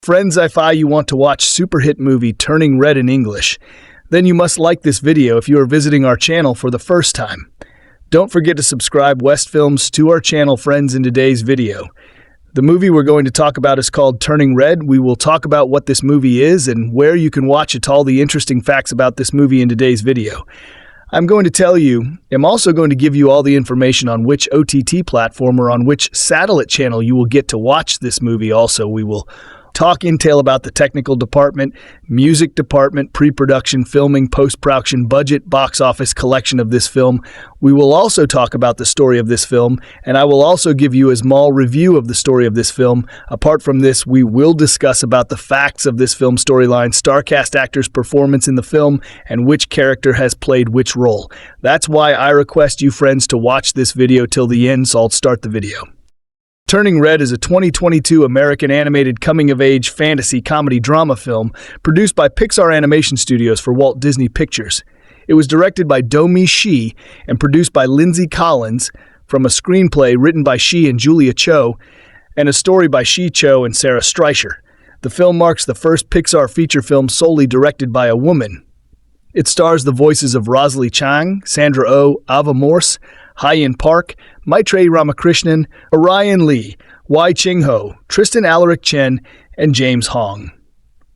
Friends, if you want to watch super hit movie Turning Red in English, then you must like this video if you are visiting our channel for the first time. Don't forget to subscribe West Films to our channel, friends, in today's video. The movie we're going to talk about is called Turning Red. We will talk about what this movie is and where you can watch it, all the interesting facts about this movie in today's video. I'm going to tell you, I'm also going to give you all the information on which OTT platform or on which satellite channel you will get to watch this movie. Also, we will talk in detail about the technical department, music department, pre-production, filming, post-production, budget, box office collection of this film. We will also talk about the story of this film, and I will also give you a small review of the story of this film. Apart from this, we will discuss about the facts of this film storyline, star cast actors' performance in the film, and which character has played which role. That's why I request you, friends, to watch this video till the end, so I'll start the video. Turning Red is a 2022 American animated coming-of-age fantasy comedy drama film produced by Pixar Animation Studios for Walt Disney Pictures. It was directed by Domee Shi and produced by Lindsey from a screenplay written by Shi and Julia Cho and a story by Shi Cho and Sarah Streicher. The film marks the first Pixar feature film solely directed by a woman. It stars the voices of Rosalie Chiang, Sandra Oh, Ava Morse, Hyein, Maitreyi Ramakrishnan, Orion Lee, Wai Ching Ho, Tristan Alaric Chen, and James Hong.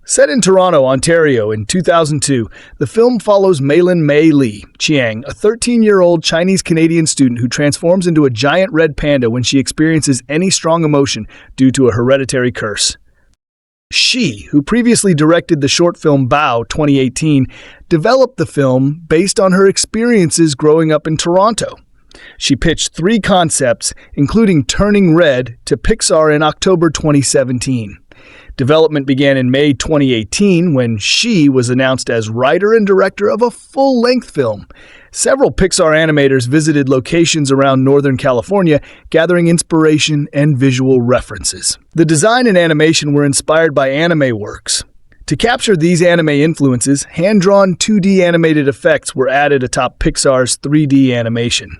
Set in Toronto, Ontario in 2002, the film follows Maitreyi Chiang, a 13-year-old Chinese-Canadian student who transforms into a giant red panda when she experiences any strong emotion due to a hereditary curse. Shi, who previously directed the short film Bao 2018, developed the film based on her experiences growing up in Toronto. She pitched 3 concepts, including Turning Red, to Pixar in October 2017. Development began in May 2018 when Shi was announced as writer and director of a full-length film. Several Pixar animators visited locations around Northern California, gathering inspiration and visual references. The design and animation were inspired by anime works. To capture these anime influences, hand-drawn 2D animated effects were added atop Pixar's 3D animation.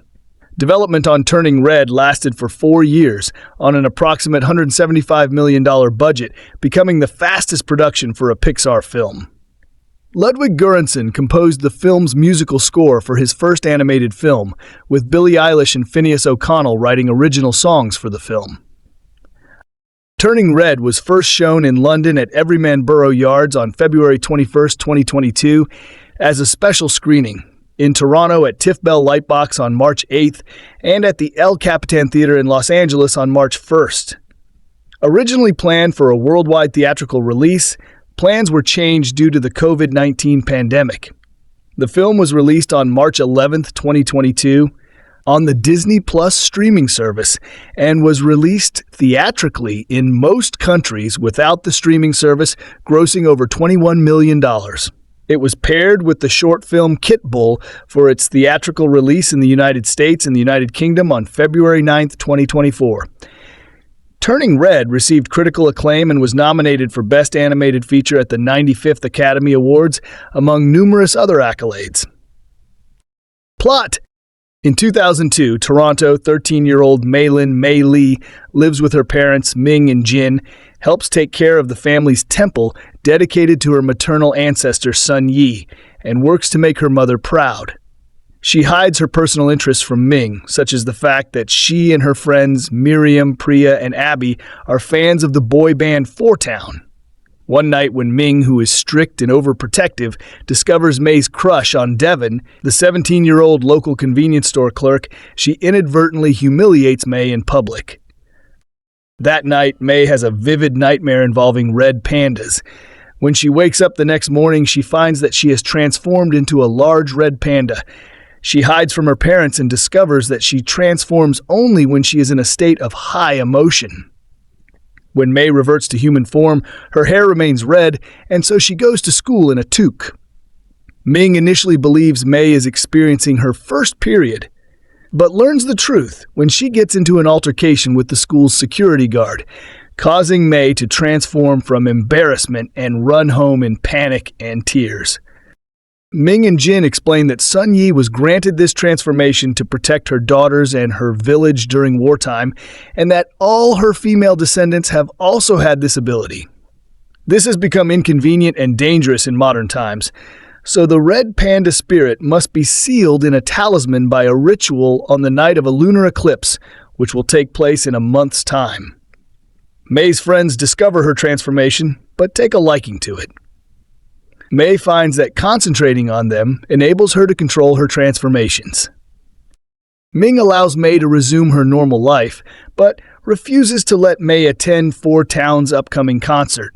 Development on Turning Red lasted for 4 years on an approximate $175 million budget, becoming the fastest production for a Pixar film. Ludwig Göransson composed the film's musical score for his first animated film, with Billie Eilish and Phineas O'Connell writing original songs for the film. Turning Red was first shown in London at Everyman Borough Yards on February 21, 2022, as a special screening, in Toronto at TIFF Bell Lightbox on March 8th, and at the El Capitan Theater in Los Angeles on March 1st. Originally planned for a worldwide theatrical release, plans were changed due to the COVID-19 pandemic. The film was released on March 11, 2022, on the Disney Plus streaming service and was released theatrically in most countries without the streaming service, grossing over $21 million. It was paired with the short film Kit Bull for its theatrical release in the United States and the United Kingdom on February 9, 2024. Turning Red received critical acclaim and was nominated for Best Animated Feature at the 95th Academy Awards, among numerous other accolades. Plot: in 2002, Toronto 13-year-old Mei Lee lives with her parents Ming and Jin, helps take care of the family's temple dedicated to her maternal ancestor Sun Yi, and works to make her mother proud. She hides her personal interests from Ming, such as the fact that she and her friends Miriam, Priya, and Abby are fans of the boy band Four Town. One night when Ming, who is strict and overprotective, discovers May's crush on Devin, the 17-year-old local convenience store clerk, she inadvertently humiliates May in public. That night, May has a vivid nightmare involving red pandas. When she wakes up the next morning, she finds that she has transformed into a large red panda. She hides from her parents and discovers that she transforms only when she is in a state of high emotion. When May reverts to human form, her hair remains red, and so she goes to school in a toque. Ming initially believes May is experiencing her first period, but learns the truth when she gets into an altercation with the school's security guard, causing May to transform from embarrassment and run home in panic and tears. Ming and Jin explain that Sun Yi was granted this transformation to protect her daughters and her village during wartime, and that all her female descendants have also had this ability. This has become inconvenient and dangerous in modern times, so the red panda spirit must be sealed in a talisman by a ritual on the night of a lunar eclipse, which will take place in a month's time. Mei's friends discover her transformation, but take a liking to it. Mei finds that concentrating on them enables her to control her transformations. Ming allows Mei to resume her normal life, but refuses to let Mei attend Four Town's upcoming concert.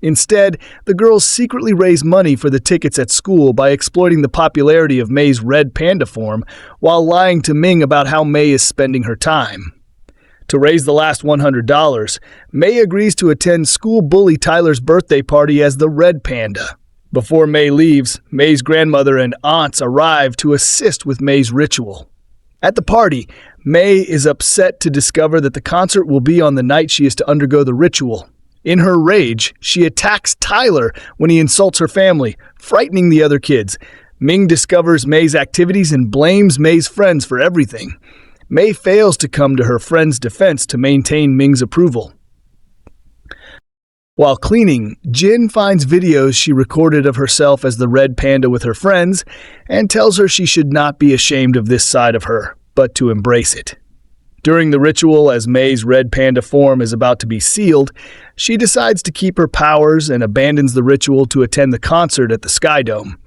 Instead, the girls secretly raise money for the tickets at school by exploiting the popularity of Mei's red panda form while lying to Ming about how Mei is spending her time. To raise the last $100, Mei agrees to attend school bully Tyler's birthday party as the red panda. Before Mei leaves, Mei's grandmother and aunts arrive to assist with Mei's ritual. At the party, Mei is upset to discover that the concert will be on the night she is to undergo the ritual. In her rage, she attacks Tyler when he insults her family, frightening the other kids. Ming discovers Mei's activities and blames Mei's friends for everything. Mei fails to come to her friend's defense to maintain Ming's approval. While cleaning, Jin finds videos she recorded of herself as the red panda with her friends and tells her she should not be ashamed of this side of her, but to embrace it. During the ritual, as Mei's red panda form is about to be sealed, she decides to keep her powers and abandons the ritual to attend the concert at the Sky Dome.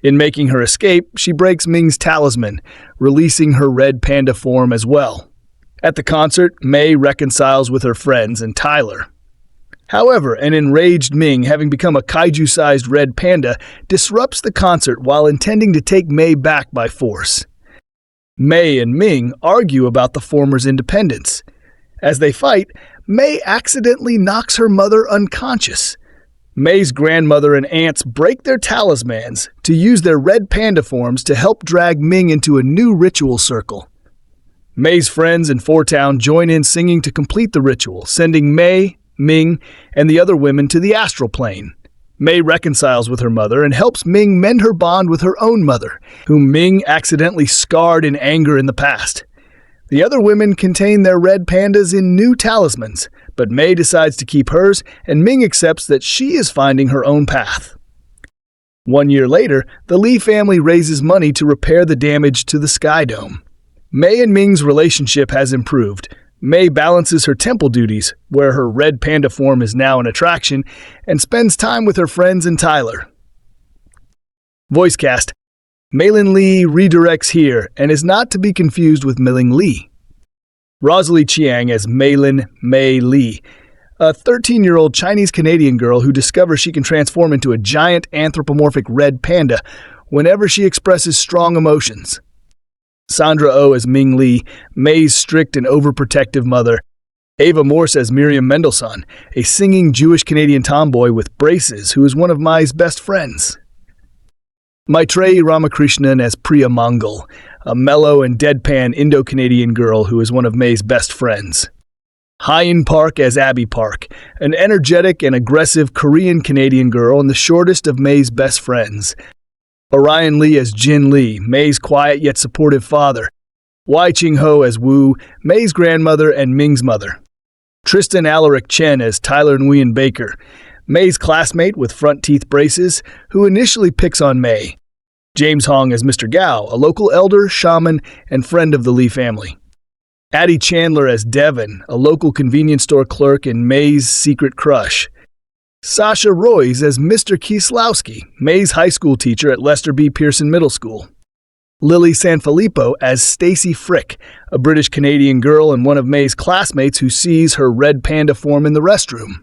In making her escape, she breaks Ming's talisman, releasing her red panda form as well. At the concert, Mei reconciles with her friends and Tyler. However, an enraged Ming, having become a kaiju-sized red panda, disrupts the concert while intending to take Mei back by force. Mei and Ming argue about the former's independence. As they fight, Mei accidentally knocks her mother unconscious. Mei's grandmother and aunts break their talismans to use their red panda forms to help drag Ming into a new ritual circle. Mei's friends in Four Town join in singing to complete the ritual, sending Mei, Ming, and the other women to the astral plane. Mei reconciles with her mother and helps Ming mend her bond with her own mother, whom Ming accidentally scarred in anger in the past. The other women contain their red pandas in new talismans, but Mei decides to keep hers, and Ming accepts that she is finding her own path. 1 year later, the Lee family raises money to repair the damage to the Sky Dome. Mei and Ming's relationship has improved. Mei balances her temple duties, where her red panda form is now an attraction, and spends time with her friends and Tyler. Voice cast: Meilin Lee redirects here and is not to be confused with Milling Lee. Rosalie Chiang as Meilin Mei Lee, a 13-year-old Chinese-Canadian girl who discovers she can transform into a giant anthropomorphic red panda whenever she expresses strong emotions. Sandra Oh as Ming Lee, Mei's strict and overprotective mother. Ava Morse as Miriam Mendelssohn, a singing Jewish-Canadian tomboy with braces who is one of Mei's best friends. Maitreyi Ramakrishnan as Priya Mongol, a mellow and deadpan Indo-Canadian girl who is one of Mei's best friends. Hyein Park as Abby Park, an energetic and aggressive Korean-Canadian girl and the shortest of Mei's best friends. Orion Lee as Jin Lee, Mei's quiet yet supportive father. Wai Ching Ho as Wu, Mei's grandmother and Ming's mother. Tristan Alaric Chen as Tyler Nguyen Baker, Mei's classmate with front teeth braces, who initially picks on Mei. James Hong as Mr. Gao, a local elder, shaman, and friend of the Lee family. Addie Chandler as Devon, a local convenience store clerk and Mei's secret crush. Sasha Royce as Mr. Kieslowski, Mei's high school teacher at Lester B. Pearson Middle School. Lily Sanfilippo as Stacy Frick, a British-Canadian girl and one of Mei's classmates who sees her red panda form in the restroom.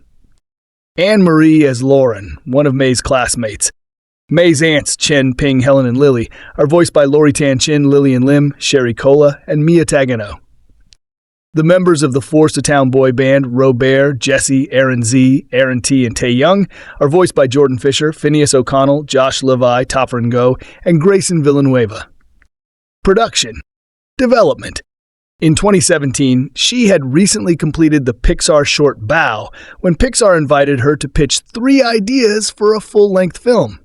Anne Marie as Lauren, one of Mei's classmates. Mei's aunts, Chen, Ping, Helen, and Lily, are voiced by Lori Tan Chin, Lillian Lim, Sherry Cola, and Mia Tagano. The members of the Force to Town boy band, Robert, Jesse, Aaron Z, Aaron T, and Tae Young, are voiced by Jordan Fisher, Phineas O'Connell, Josh Levi, Topher Ngo, and Grayson Villanueva. Production. Development. In 2017, she had recently completed the Pixar short Bow when Pixar invited her to pitch 3 ideas for a full-length film.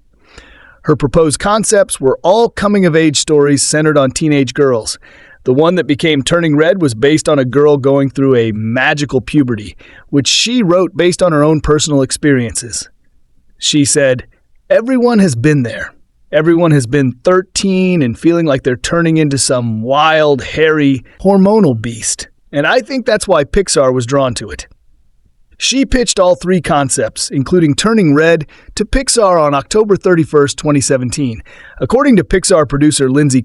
Her proposed concepts were all coming-of-age stories centered on teenage girls. The one that became Turning Red was based on a girl going through a magical puberty, which she wrote based on her own personal experiences. She said, "Everyone has been there. Everyone has been 13 and feeling like they're turning into some wild, hairy, hormonal beast. And I think that's why Pixar was drawn to it." She pitched all three concepts, including Turning Red, to Pixar on October 31st, 2017. According to Pixar producer Lindsey,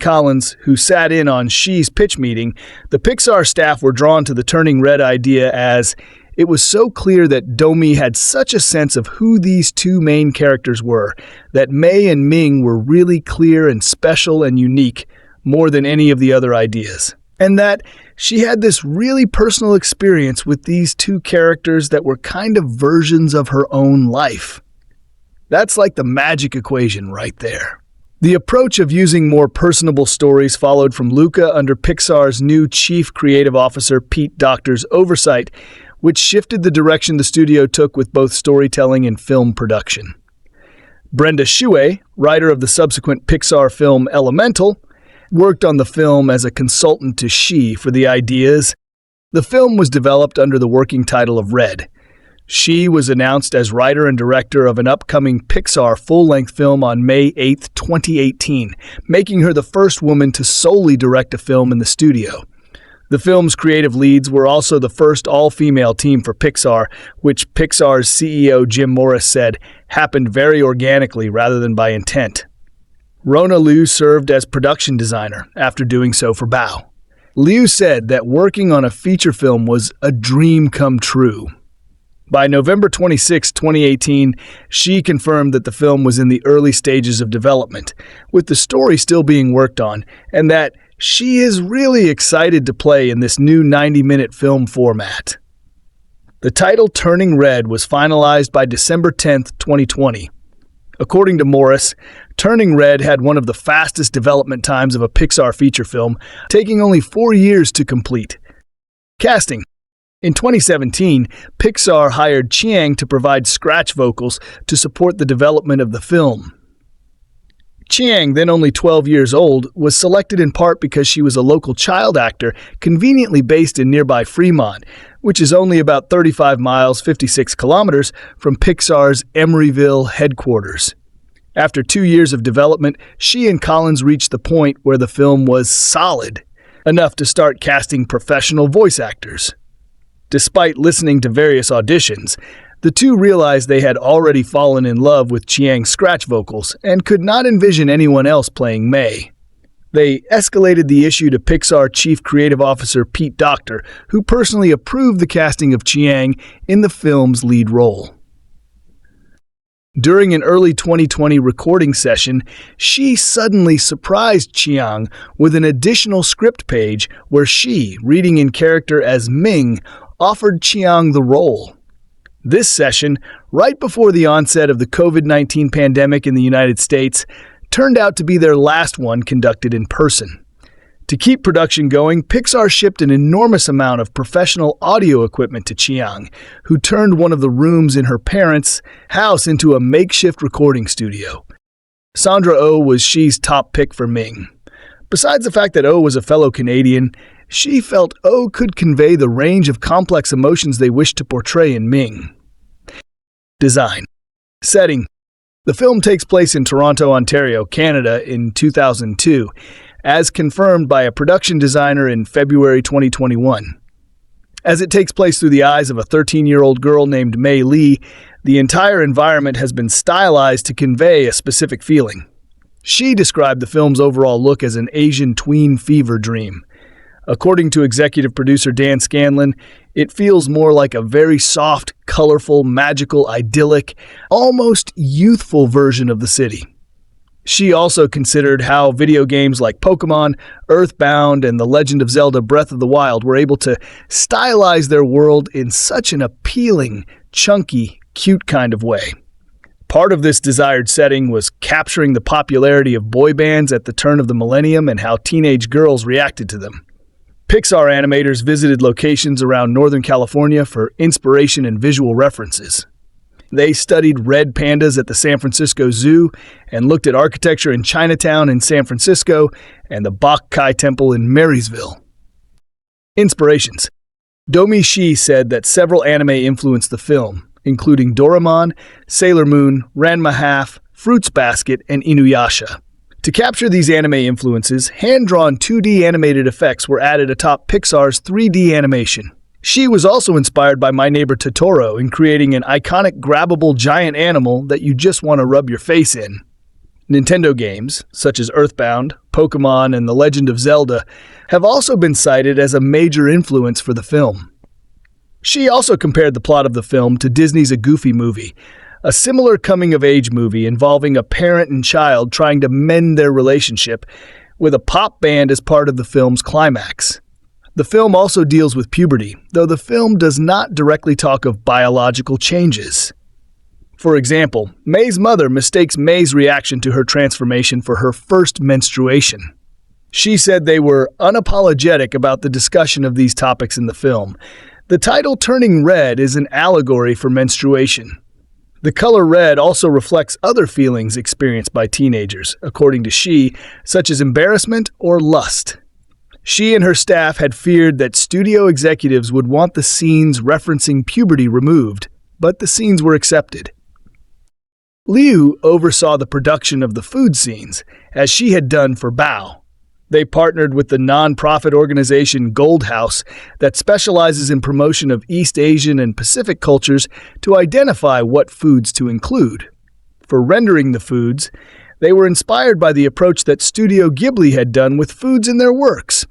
who sat in on Shi's pitch meeting, the Pixar staff were drawn to the Turning Red idea as it was so clear that Domee had such a sense of who these two main characters were, that Mei and Ming were really clear and special and unique, more than any of the other ideas. And that she had this really personal experience with these two characters that were kind of versions of her own life. That's like the magic equation right there. The approach of using more personable stories followed from Luca under Pixar's new Chief Creative Officer Pete Docter's oversight, which shifted the direction the studio took with both storytelling and film production. Brenda Shue, writer of the subsequent Pixar film Elemental, worked on the film as a consultant to Shi for the ideas. The film was developed under the working title of Red. Shi was announced as writer and director of an upcoming Pixar full-length film on May 8, 2018, making her the first woman to solely direct a film in the studio. The film's creative leads were also the first all-female team for Pixar, which Pixar's CEO Jim Morris said happened very organically rather than by intent. Rona Liu served as production designer after doing so for Bao. Liu said that working on a feature film was a dream come true. By November 26, 2018, Shi confirmed that the film was in the early stages of development, with the story still being worked on, and that she is really excited to play in this new 90-minute film format. The title Turning Red was finalized by December 10, 2020. According to Morris, Turning Red had one of the fastest development times of a Pixar feature film, taking only 4 years to complete. Casting. In 2017, Pixar hired Chiang to provide scratch vocals to support the development of the film. Chiang, then only 12 years old, was selected in part because she was a local child actor conveniently based in nearby Fremont, which is only about 35 miles, 56 kilometers, from Pixar's Emeryville headquarters. After 2 years of development, she and Collins reached the point where the film was solid, enough to start casting professional voice actors. Despite listening to various auditions, the two realized they had already fallen in love with Chiang's scratch vocals and could not envision anyone else playing Mei. They escalated the issue to Pixar Chief Creative Officer Pete Docter, who personally approved the casting of Chiang in the film's lead role. During an early 2020 recording session, Shi suddenly surprised Chiang with an additional script page where she, reading in character as Ming, offered Chiang the role. This session, right before the onset of the COVID-19 pandemic in the United States, turned out to be their last one conducted in person. To keep production going, Pixar shipped an enormous amount of professional audio equipment to Chiang, who turned one of the rooms in her parents' house into a makeshift recording studio. Sandra Oh was Shi's top pick for Ming. Besides the fact that Oh was a fellow Canadian, Shi felt Oh could convey the range of complex emotions they wished to portray in Ming. Design. Setting. The film takes place in Toronto, Ontario, Canada in 2002, as confirmed by a production designer in February 2021. As it takes place through the eyes of a 13-year-old girl named Mei Li, the entire environment has been stylized to convey a specific feeling. Shi described the film's overall look as an Asian tween fever dream. According to executive producer Dan Scanlon, it feels more like a very soft, colorful, magical, idyllic, almost youthful version of the city. She also considered how video games like Pokemon, Earthbound, and The Legend of Zelda Breath of the Wild were able to stylize their world in such an appealing, chunky, cute kind of way. Part of this desired setting was capturing the popularity of boy bands at the turn of the millennium and how teenage girls reacted to them. Pixar animators visited locations around Northern California for inspiration and visual references. They studied red pandas at the San Francisco Zoo and looked at architecture in Chinatown in San Francisco and the Bok Kai Temple in Marysville. Inspirations. Domee Shi said that several anime influenced the film, including Doraemon, Sailor Moon, Ranma Half, Fruits Basket, and Inuyasha. To capture these anime influences, hand-drawn 2D animated effects were added atop Pixar's 3D animation. She was also inspired by My Neighbor Totoro in creating an iconic grabbable giant animal that you just want to rub your face in. Nintendo games, such as Earthbound, Pokemon, and The Legend of Zelda, have also been cited as a major influence for the film. She also compared the plot of the film to Disney's A Goofy Movie, a similar coming-of-age movie involving a parent and child trying to mend their relationship, with a pop band as part of the film's climax. The film also deals with puberty, though the film does not directly talk of biological changes. For example, May's mother mistakes May's reaction to her transformation for her first menstruation. She said they were unapologetic about the discussion of these topics in the film. The title Turning Red is an allegory for menstruation. The color red also reflects other feelings experienced by teenagers, according to Shi, such as embarrassment or lust. She and her staff had feared that studio executives would want the scenes referencing puberty removed, but the scenes were accepted. Liu oversaw the production of the food scenes, as she had done for Bao. They partnered with the non-profit organization Gold House that specializes in promotion of East Asian and Pacific cultures to identify what foods to include. For rendering the foods, they were inspired by the approach that Studio Ghibli had done with foods in their works,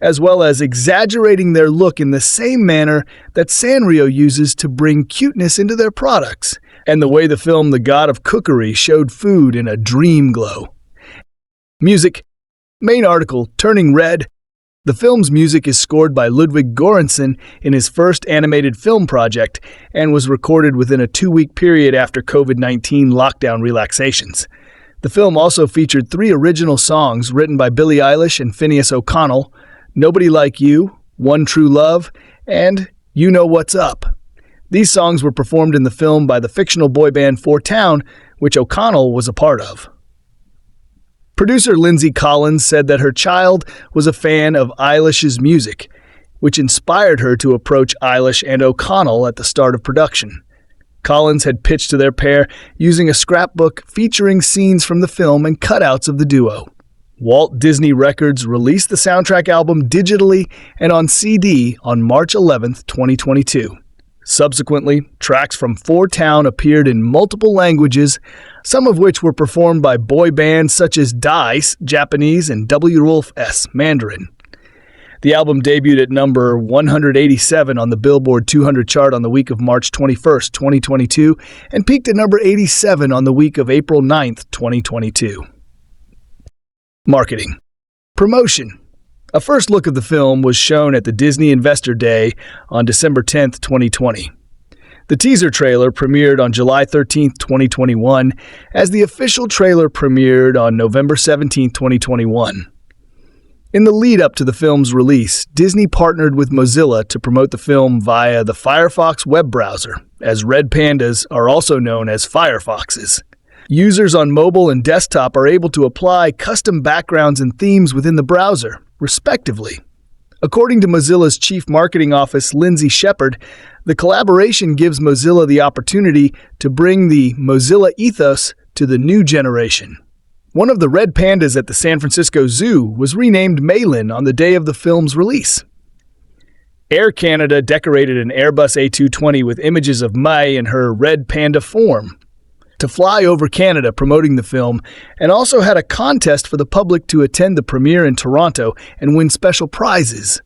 as well as exaggerating their look in the same manner that Sanrio uses to bring cuteness into their products, and the way the film The God of Cookery showed food in a dream glow. Music. Main article, Turning Red. The film's music is scored by Ludwig Göransson in his first animated film project and was recorded within a 2-week period after COVID-19 lockdown relaxations. The film also featured 3 original songs written by Billie Eilish and Phineas O'Connell, Nobody Like You, One True Love, and You Know What's Up. These songs were performed in the film by the fictional boy band Four Town, which O'Connell was a part of. Producer Lindsey Collins said that her child was a fan of Eilish's music, which inspired her to approach Eilish and O'Connell at the start of production. Collins had pitched to their pair using a scrapbook featuring scenes from the film and cutouts of the duo. Walt Disney Records released the soundtrack album digitally and on CD on March 11, 2022. Subsequently, tracks from Four Town appeared in multiple languages, some of which were performed by boy bands such as DICE, Japanese, and W. Wolf S, Mandarin. The album debuted at number 187 on the Billboard 200 chart on the week of March 21, 2022, and peaked at number 87 on the week of April 9, 2022. Marketing. Promotion. A first look of the film was shown at the Disney Investor Day on December 10, 2020. The teaser trailer premiered on July 13, 2021, as the official trailer premiered on November 17, 2021. In the lead-up to the film's release, Disney partnered with Mozilla to promote the film via the Firefox web browser, as red pandas are also known as Firefoxes. Users on mobile and desktop are able to apply custom backgrounds and themes within the browser, respectively. According to Mozilla's Chief Marketing Office, Lindsey Shepard, the collaboration gives Mozilla the opportunity to bring the Mozilla ethos to the new generation. One of the red pandas at the San Francisco Zoo was renamed Malin on the day of the film's release. Air Canada decorated an Airbus A220 with images of Mai in her red panda form to fly over Canada promoting the film, and also had a contest for the public to attend the premiere in Toronto and win special prizes.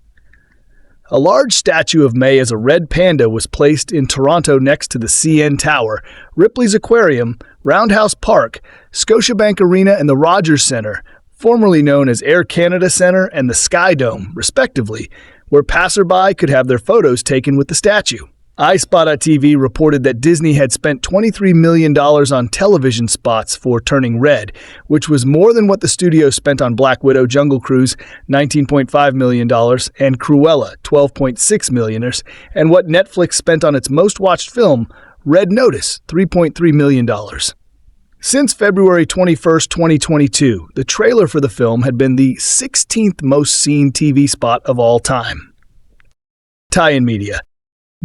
A large statue of May as a red panda was placed in Toronto next to the CN Tower, Ripley's Aquarium, Roundhouse Park, Scotiabank Arena, and the Rogers Centre, formerly known as Air Canada Centre and the Sky Dome, respectively, where passerby could have their photos taken with the statue. iSpot.tv reported that Disney had spent $23 million on television spots for Turning Red, which was more than what the studio spent on Black Widow Jungle Cruise, $19.5 million, and Cruella, $12.6 million, and what Netflix spent on its most watched film, Red Notice, $3.3 million. Since February 21, 2022, the trailer for the film had been the 16th most seen TV spot of all time. Tie-in media.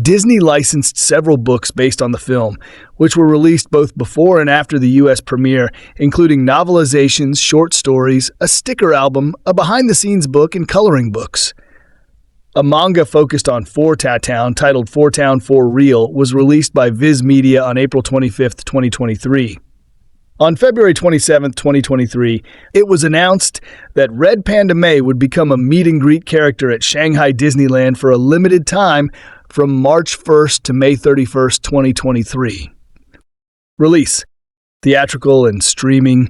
Disney licensed several books based on the film, which were released both before and after the U.S. premiere, including novelizations, short stories, a sticker album, a behind-the-scenes book, and coloring books. A manga focused on For Ta Town, titled For Town For Real, was released by Viz Media on April 25, 2023. On February 27, 2023, it was announced that Red Panda Mei would become a meet-and-greet character at Shanghai Disneyland for a limited time from March 1st to May 31st, 2023. Release: theatrical and streaming.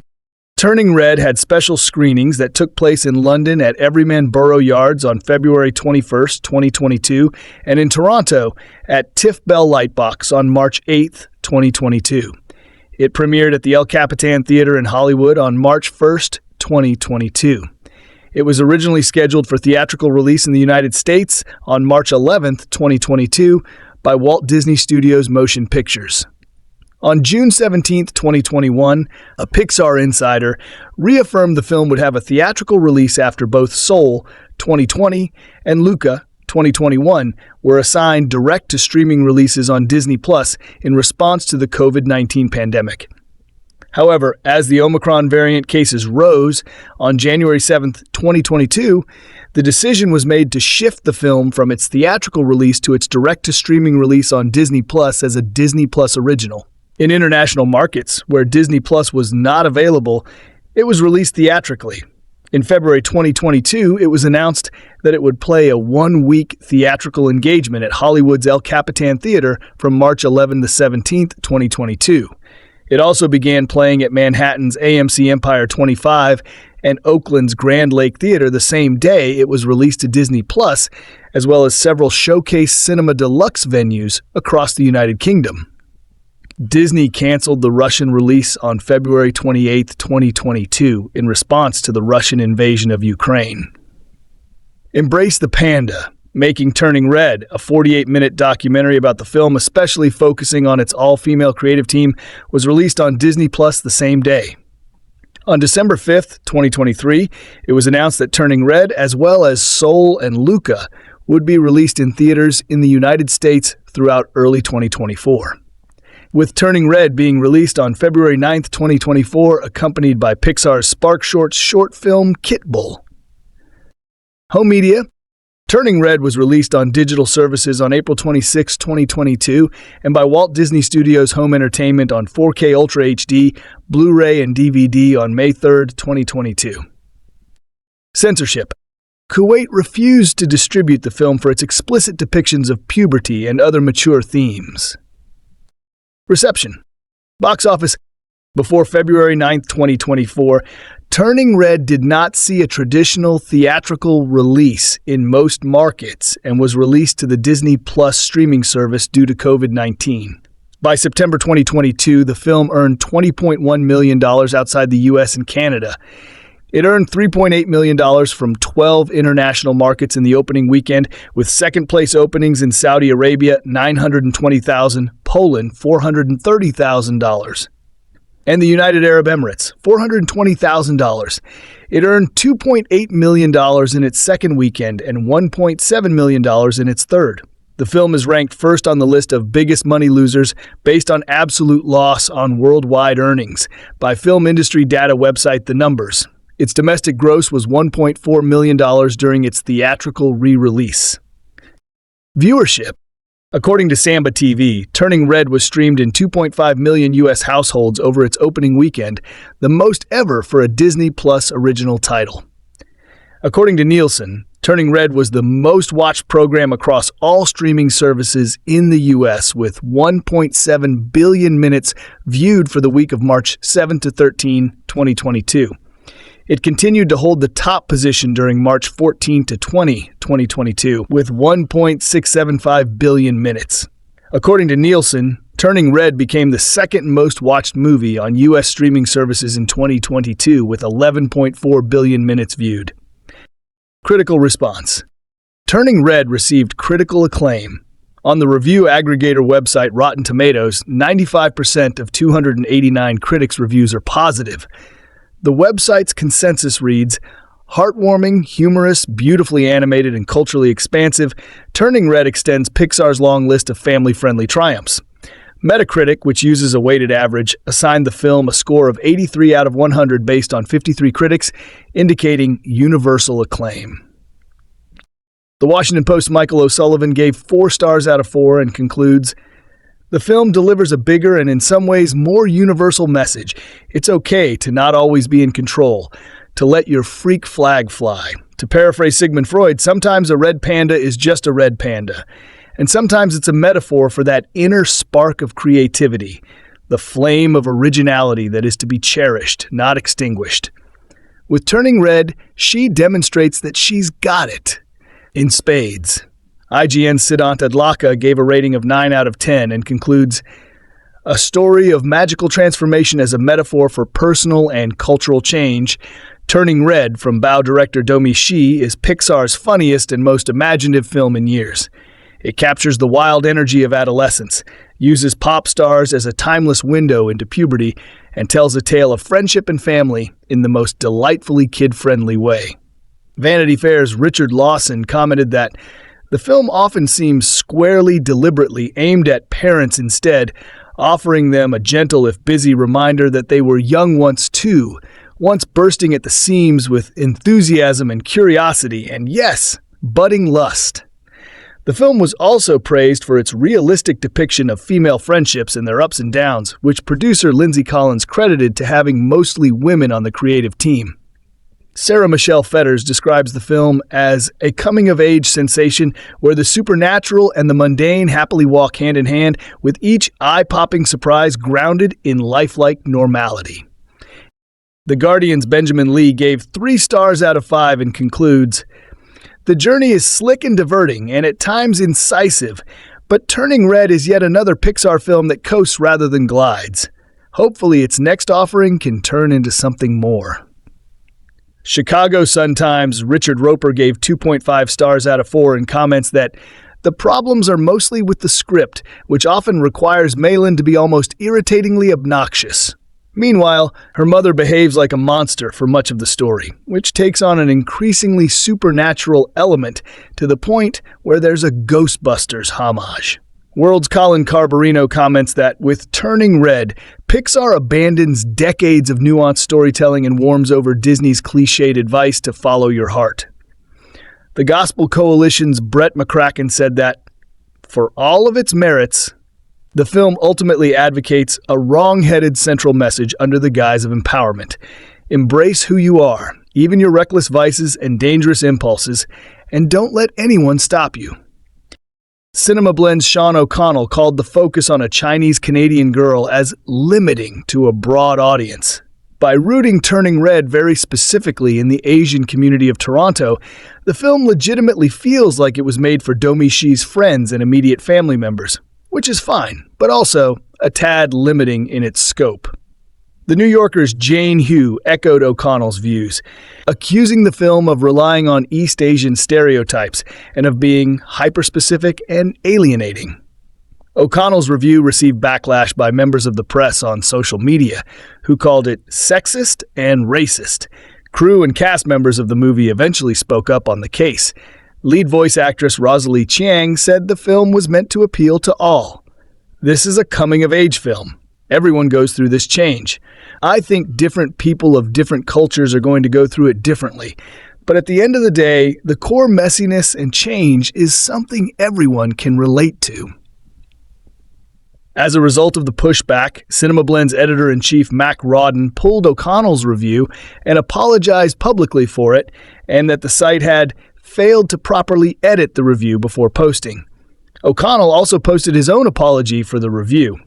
Turning Red had special screenings that took place in London at Everyman Borough Yards on February 21st, 2022, and in Toronto at TIFF Bell Lightbox on March 8th, 2022. It premiered at the El Capitan Theater in Hollywood on March 1st, 2022. It was originally scheduled for theatrical release in the United States on March 11th, 2022 by Walt Disney Studios Motion Pictures. On June 17th, 2021, a Pixar insider reaffirmed the film would have a theatrical release after both Soul, 2020, and Luca, 2021, were assigned direct-to-streaming releases on Disney Plus in response to the COVID-19 pandemic. However, as the Omicron variant cases rose, on January 7, 2022, the decision was made to shift the film from its theatrical release to its direct-to-streaming release on Disney Plus as a Disney Plus original. In international markets, where Disney Plus was not available, it was released theatrically. In February 2022, it was announced that it would play a one-week theatrical engagement at Hollywood's El Capitan Theater from March 11 to 17, 2022. It also began playing at Manhattan's AMC Empire 25 and Oakland's Grand Lake Theater the same day it was released to Disney Plus, as well as several Showcase Cinema Deluxe venues across the United Kingdom. Disney canceled the Russian release on February 28, 2022, in response to the Russian invasion of Ukraine. Embrace the Panda, making Turning Red, a 48-minute documentary about the film, especially focusing on its all-female creative team, was released on Disney Plus the same day. On December 5, 2023, it was announced that Turning Red, as well as Soul and Luca, would be released in theaters in the United States throughout early 2024. With Turning Red being released on February 9, 2024, accompanied by Pixar's Spark Shorts short film Kit Bull. Home media. Turning Red was released on digital services on April 26, 2022, and by Walt Disney Studios Home Entertainment on 4K Ultra HD, Blu-ray, and DVD on May 3, 2022. Censorship. Kuwait refused to distribute the film for its explicit depictions of puberty and other mature themes. Reception. Box office. Before February 9, 2024, Turning Red did not see a traditional theatrical release in most markets and was released to the Disney Plus streaming service due to COVID-19. By September 2022, the film earned $20.1 million outside the U.S. and Canada. It earned $3.8 million from 12 international markets in the opening weekend, with second-place openings in Saudi Arabia, $920,000, Poland, $430,000, and the United Arab Emirates, $420,000. It earned $2.8 million in its second weekend and $1.7 million in its third. The film is ranked first on the list of biggest money losers based on absolute loss on worldwide earnings by film industry data website The Numbers. Its domestic gross was $1.4 million during its theatrical re-release. Viewership. According to Samba TV, Turning Red was streamed in 2.5 million U.S. households over its opening weekend, the most ever for a Disney Plus original title. According to Nielsen, Turning Red was the most watched program across all streaming services in the U.S., with 1.7 billion minutes viewed for the week of March 7 to 13, 2022. It continued to hold the top position during March 14 to 20, 2022, with 1.675 billion minutes. According to Nielsen, Turning Red became the second most watched movie on U.S. streaming services in 2022, with 11.4 billion minutes viewed. Critical response. Turning Red received critical acclaim. On the review aggregator website Rotten Tomatoes, 95% of 289 critics' reviews are positive. The website's consensus reads, "Heartwarming, humorous, beautifully animated, and culturally expansive, Turning Red extends Pixar's long list of family-friendly triumphs." Metacritic, which uses a weighted average, assigned the film a score of 83 out of 100 based on 53 critics, indicating universal acclaim. The Washington Post's Michael O'Sullivan gave 4 stars out of 4 and concludes, "The film delivers a bigger and in some ways more universal message. It's okay to not always be in control, to let your freak flag fly. To paraphrase Sigmund Freud, sometimes a red panda is just a red panda. And sometimes it's a metaphor for that inner spark of creativity, the flame of originality that is to be cherished, not extinguished. With Turning Red, she demonstrates that she's got it. In spades." IGN's Siddhant Adlakha gave a rating of 9 out of 10 and concludes, "A story of magical transformation as a metaphor for personal and cultural change, Turning Red from Bao director Domee Shi is Pixar's funniest and most imaginative film in years. It captures the wild energy of adolescence, uses pop stars as a timeless window into puberty, and tells a tale of friendship and family in the most delightfully kid-friendly way." Vanity Fair's Richard Lawson commented that the film often seems squarely, deliberately aimed at parents instead, offering them a gentle if busy reminder that they were young once too, once bursting at the seams with enthusiasm and curiosity and, yes, budding lust. The film was also praised for its realistic depiction of female friendships and their ups and downs, which producer Lindsey credited to having mostly women on the creative team. Sarah Michelle Fetters describes the film as a coming-of-age sensation where the supernatural and the mundane happily walk hand in hand, with each eye-popping surprise grounded in lifelike normality. The Guardian's Benjamin Lee gave 3 stars out of 5 and concludes, "The journey is slick and diverting and at times incisive, but Turning Red is yet another Pixar film that coasts rather than glides. Hopefully its next offering can turn into something more." Chicago Sun-Times' Richard Roper gave 2.5 stars out of 4 and comments that the problems are mostly with the script, which often requires Malin to be almost irritatingly obnoxious. Meanwhile, her mother behaves like a monster for much of the story, which takes on an increasingly supernatural element to the point where there's a Ghostbusters homage. World's Colin Carbarino comments that with Turning Red, Pixar abandons decades of nuanced storytelling and warms over Disney's cliched advice to follow your heart. The Gospel Coalition's Brett McCracken said that, for all of its merits, the film ultimately advocates a wrong-headed central message under the guise of empowerment. Embrace who you are, even your reckless vices and dangerous impulses, and don't let anyone stop you. Cinema Blend's Sean O'Connell called the focus on a Chinese-Canadian girl as limiting to a broad audience. By rooting Turning Red very specifically in the Asian community of Toronto, the film legitimately feels like it was made for Domee Shi's friends and immediate family members, which is fine, but also a tad limiting in its scope. The New Yorker's Jane Hugh echoed O'Connell's views, accusing the film of relying on East Asian stereotypes and of being hyperspecific and alienating. O'Connell's review received backlash by members of the press on social media, who called it sexist and racist. Crew and cast members of the movie eventually spoke up on the case. Lead voice actress Rosalie Chiang said the film was meant to appeal to all. "This is a coming-of-age film. Everyone goes through this change. I think different people of different cultures are going to go through it differently. But at the end of the day, the core messiness and change is something everyone can relate to." As a result of the pushback, Cinema Blend's editor-in-chief Mac Rodden pulled O'Connell's review and apologized publicly for it, and that the site had failed to properly edit the review before posting. O'Connell also posted his own apology for the review.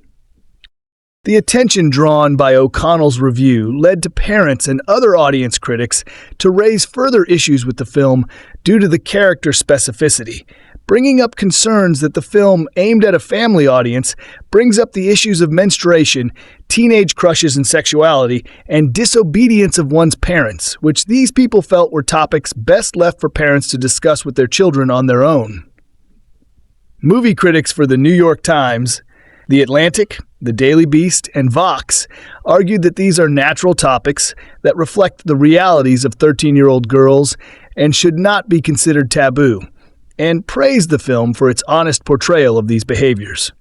The attention drawn by O'Connell's review led to parents and other audience critics to raise further issues with the film due to the character specificity, bringing up concerns that the film, aimed at a family audience, brings up the issues of menstruation, teenage crushes and sexuality, and disobedience of one's parents, which these people felt were topics best left for parents to discuss with their children on their own. Movie critics for the New York Times, The Atlantic, The Daily Beast, and Vox argued that these are natural topics that reflect the realities of 13-year-old girls and should not be considered taboo, and praised the film for its honest portrayal of these behaviors.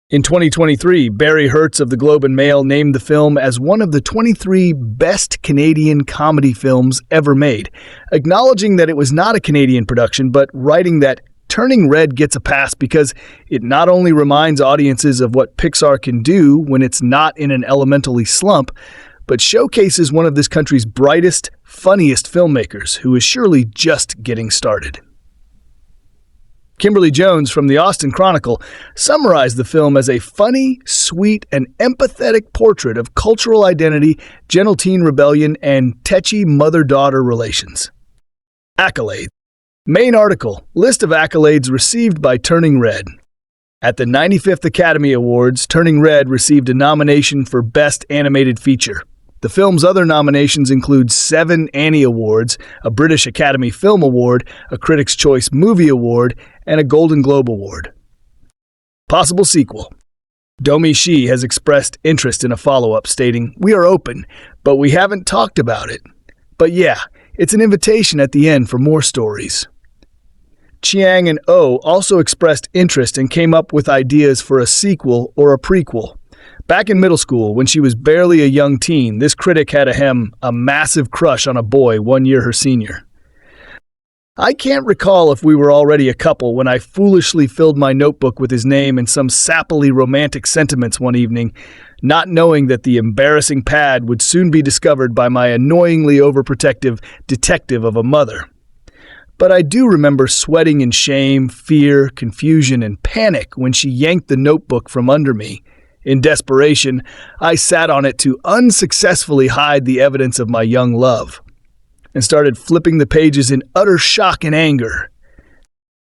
In 2023, Barry Hertz of the Globe and Mail named the film as one of the 23 best Canadian comedy films ever made, acknowledging that it was not a Canadian production, but writing that Turning Red gets a pass because it not only reminds audiences of what Pixar can do when it's not in an elementally slump, but showcases one of this country's brightest, funniest filmmakers who is surely just getting started. Kimberly Jones from the Austin Chronicle summarized the film as a funny, sweet, and empathetic portrait of cultural identity, gentle teen rebellion, and tetchy mother-daughter relations. Accolades. Main article, list of accolades received by Turning Red. At the 95th Academy Awards, Turning Red received a nomination for Best Animated Feature. The film's other nominations include 7 Annie Awards, a British Academy Film Award, a Critics' Choice Movie Award, and a Golden Globe Award. Possible sequel. Domee Shi has expressed interest in a follow-up, stating, "We are open, but we haven't talked about it. But yeah, it's an invitation at the end for more stories." Chiang and Oh also expressed interest and came up with ideas for a sequel or a prequel. Back in middle school, when she was barely a young teen, this critic had a massive crush on a boy 1 year her senior. I can't recall if we were already a couple when I foolishly filled my notebook with his name and some sappily romantic sentiments one evening, not knowing that the embarrassing pad would soon be discovered by my annoyingly overprotective detective of a mother. But I do remember sweating in shame, fear, confusion, and panic when she yanked the notebook from under me. In desperation, I sat on it to unsuccessfully hide the evidence of my young love, and started flipping the pages in utter shock and anger.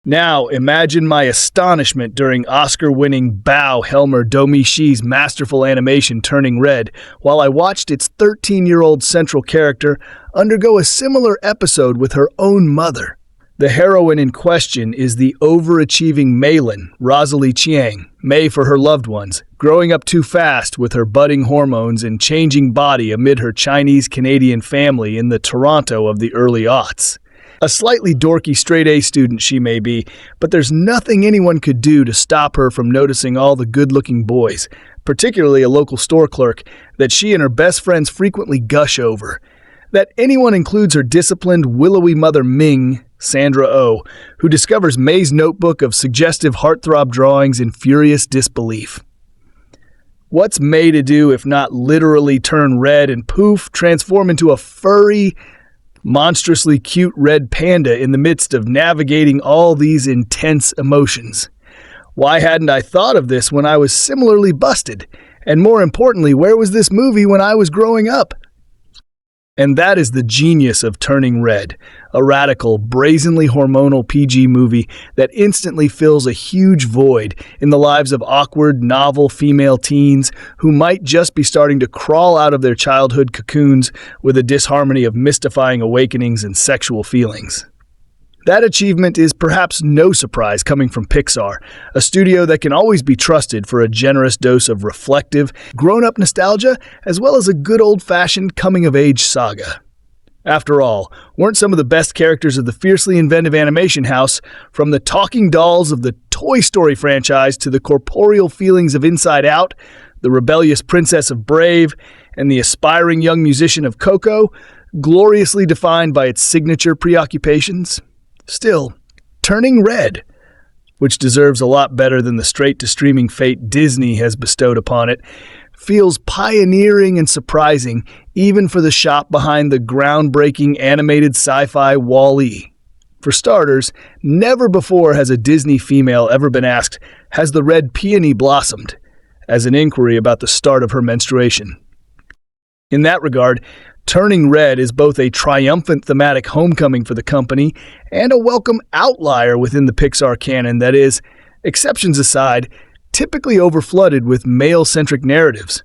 Now imagine my astonishment during Oscar-winning Bao Helmer Domee Shi's masterful animation Turning Red, while I watched its 13-year-old central character undergo a similar episode with her own mother. The heroine in question is the overachieving Maylin, Rosalie Chiang, May for her loved ones, growing up too fast with her budding hormones and changing body amid her Chinese-Canadian family in the Toronto of the early aughts. A slightly dorky straight-A student she may be, but there's nothing anyone could do to stop her from noticing all the good-looking boys, particularly a local store clerk, that she and her best friends frequently gush over. That anyone includes her disciplined, willowy mother Ming, Sandra Oh, who discovers May's notebook of suggestive heartthrob drawings in furious disbelief. What's May to do if not literally turn red and poof, transform into a furry, monstrously cute red panda in the midst of navigating all these intense emotions? Why hadn't I thought of this when I was similarly busted? And more importantly, where was this movie when I was growing up? And that is the genius of Turning Red, a radical, brazenly hormonal PG movie that instantly fills a huge void in the lives of awkward, novel female teens who might just be starting to crawl out of their childhood cocoons with a disharmony of mystifying awakenings and sexual feelings. That achievement is perhaps no surprise coming from Pixar, a studio that can always be trusted for a generous dose of reflective, grown-up nostalgia, as well as a good old-fashioned coming-of-age saga. After all, weren't some of the best characters of the fiercely inventive animation house, from the talking dolls of the Toy Story franchise to the corporeal feelings of Inside Out, the rebellious princess of Brave, and the aspiring young musician of Coco, gloriously defined by its signature preoccupations? Still, Turning Red, which deserves a lot better than the straight-to-streaming fate Disney has bestowed upon it, feels pioneering and surprising even for the shop behind the groundbreaking animated sci-fi Wall-E. For starters, never before has a Disney female ever been asked, "Has the red peony blossomed?" as an inquiry about the start of her menstruation. In that regard, Turning Red is both a triumphant thematic homecoming for the company and a welcome outlier within the Pixar canon that is, exceptions aside, typically overflooded with male-centric narratives.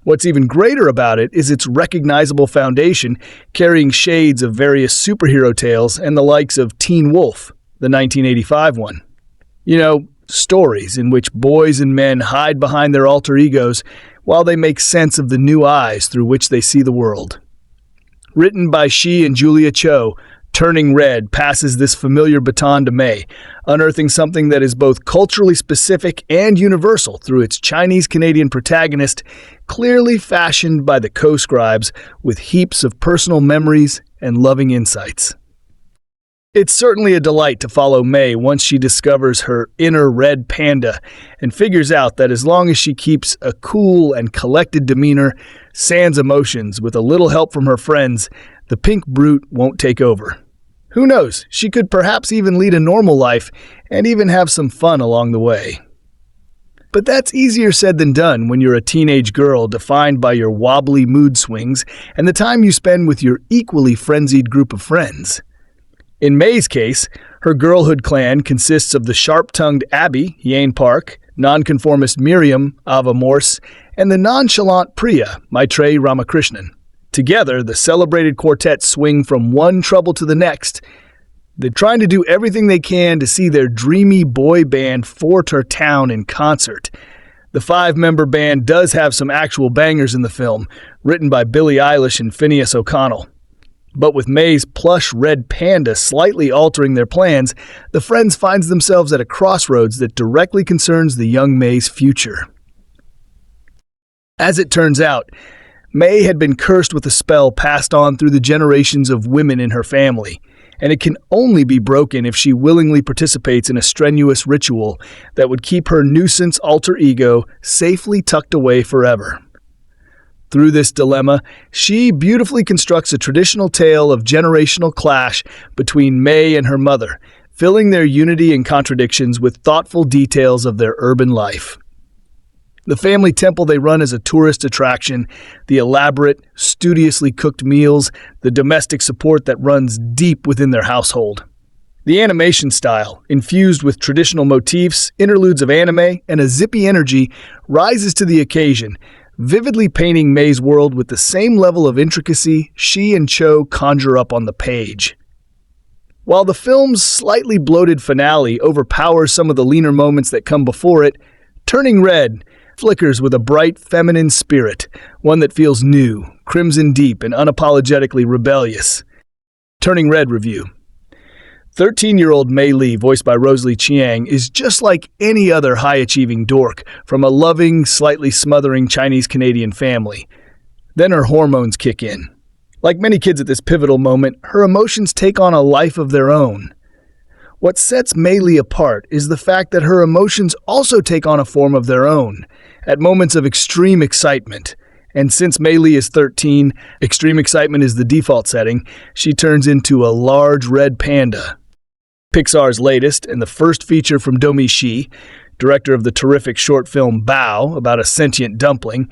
What's even greater about it is its recognizable foundation, carrying shades of various superhero tales and the likes of Teen Wolf, the 1985 one. Stories in which boys and men hide behind their alter egos while they make sense of the new eyes through which they see the world. Written by Shi and Julia Cho, Turning Red passes this familiar baton to May, unearthing something that is both culturally specific and universal through its Chinese-Canadian protagonist, clearly fashioned by the co-scribes with heaps of personal memories and loving insights. It's certainly a delight to follow May once she discovers her inner red panda and figures out that as long as she keeps a cool and collected demeanor, sans emotions, with a little help from her friends, the pink brute won't take over. Who knows, she could perhaps even lead a normal life and even have some fun along the way. But that's easier said than done when you're a teenage girl defined by your wobbly mood swings and the time you spend with your equally frenzied group of friends. In May's case, her girlhood clan consists of the sharp-tongued Abby, Hyein Park, nonconformist Miriam, Ava Morse, and the nonchalant Priya, Maitreyi Ramakrishnan. Together, the celebrated quartet swing from one trouble to the next. They're trying to do everything they can to see their dreamy boy band fort her town in concert. The 5-member band does have some actual bangers in the film, written by Billie Eilish and Phineas O'Connell. But with May's plush red panda slightly altering their plans, the friends find themselves at a crossroads that directly concerns the young May's future. As it turns out, May had been cursed with a spell passed on through the generations of women in her family, and it can only be broken if she willingly participates in a strenuous ritual that would keep her nuisance alter ego safely tucked away forever. Through this dilemma, she beautifully constructs a traditional tale of generational clash between May and her mother, filling their unity and contradictions with thoughtful details of their urban life. The family temple they run as a tourist attraction, the elaborate, studiously cooked meals, the domestic support that runs deep within their household. The animation style, infused with traditional motifs, interludes of anime, and a zippy energy, rises to the occasion, vividly painting May's world with the same level of intricacy she and Cho conjure up on the page. While the film's slightly bloated finale overpowers some of the leaner moments that come before it, Turning Red flickers with a bright feminine spirit, one that feels new, crimson deep, and unapologetically rebellious. Turning Red review. 13-year-old Mei Li, voiced by Rosalie Chiang, is just like any other high-achieving dork from a loving, slightly smothering Chinese-Canadian family. Then her hormones kick in. Like many kids at this pivotal moment, her emotions take on a life of their own. What sets Mei Li apart is the fact that her emotions also take on a form of their own, at moments of extreme excitement. And since Mei Li is 13, extreme excitement is the default setting, she turns into a large red panda. Pixar's latest and the first feature from Domee Shi, director of the terrific short film Bao about a sentient dumpling,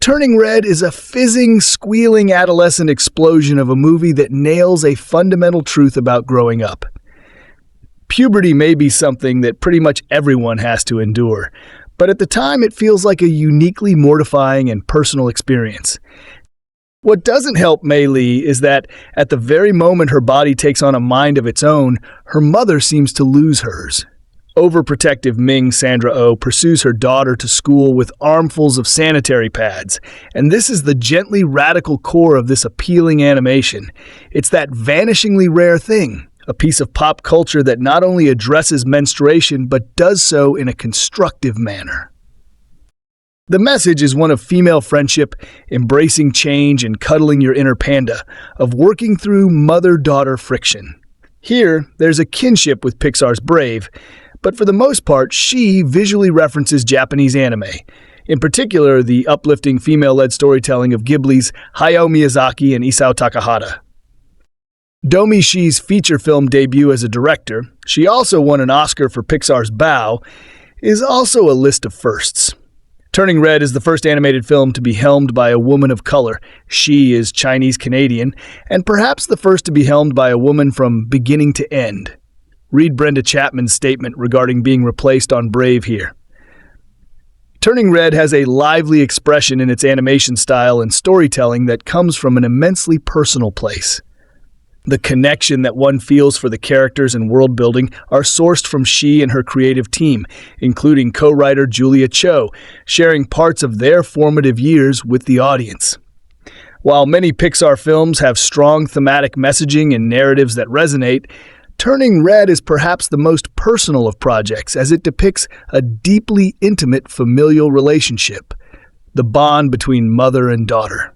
Turning Red is a fizzing, squealing adolescent explosion of a movie that nails a fundamental truth about growing up. Puberty may be something that pretty much everyone has to endure, but at the time it feels like a uniquely mortifying and personal experience. What doesn't help Mei Li is that, at the very moment her body takes on a mind of its own, her mother seems to lose hers. Overprotective Ming Sandra Oh pursues her daughter to school with armfuls of sanitary pads, and this is the gently radical core of this appealing animation. It's that vanishingly rare thing, a piece of pop culture that not only addresses menstruation but does so in a constructive manner. The message is one of female friendship, embracing change and cuddling your inner panda, of working through mother-daughter friction. Here, there's a kinship with Pixar's Brave, but for the most part, she visually references Japanese anime, in particular the uplifting female-led storytelling of Ghibli's Hayao Miyazaki and Isao Takahata. Domee Shi's feature film debut as a director, she also won an Oscar for Pixar's Bao, is also a list of firsts. Turning Red is the first animated film to be helmed by a woman of color. She is Chinese-Canadian, and perhaps the first to be helmed by a woman from beginning to end. Read Brenda Chapman's statement regarding being replaced on Brave here. Turning Red has a lively expression in its animation style and storytelling that comes from an immensely personal place. The connection that one feels for the characters and world building are sourced from Shi and her creative team, including co-writer Julia Cho, sharing parts of their formative years with the audience. While many Pixar films have strong thematic messaging and narratives that resonate, Turning Red is perhaps the most personal of projects, as it depicts a deeply intimate familial relationship, the bond between mother and daughter.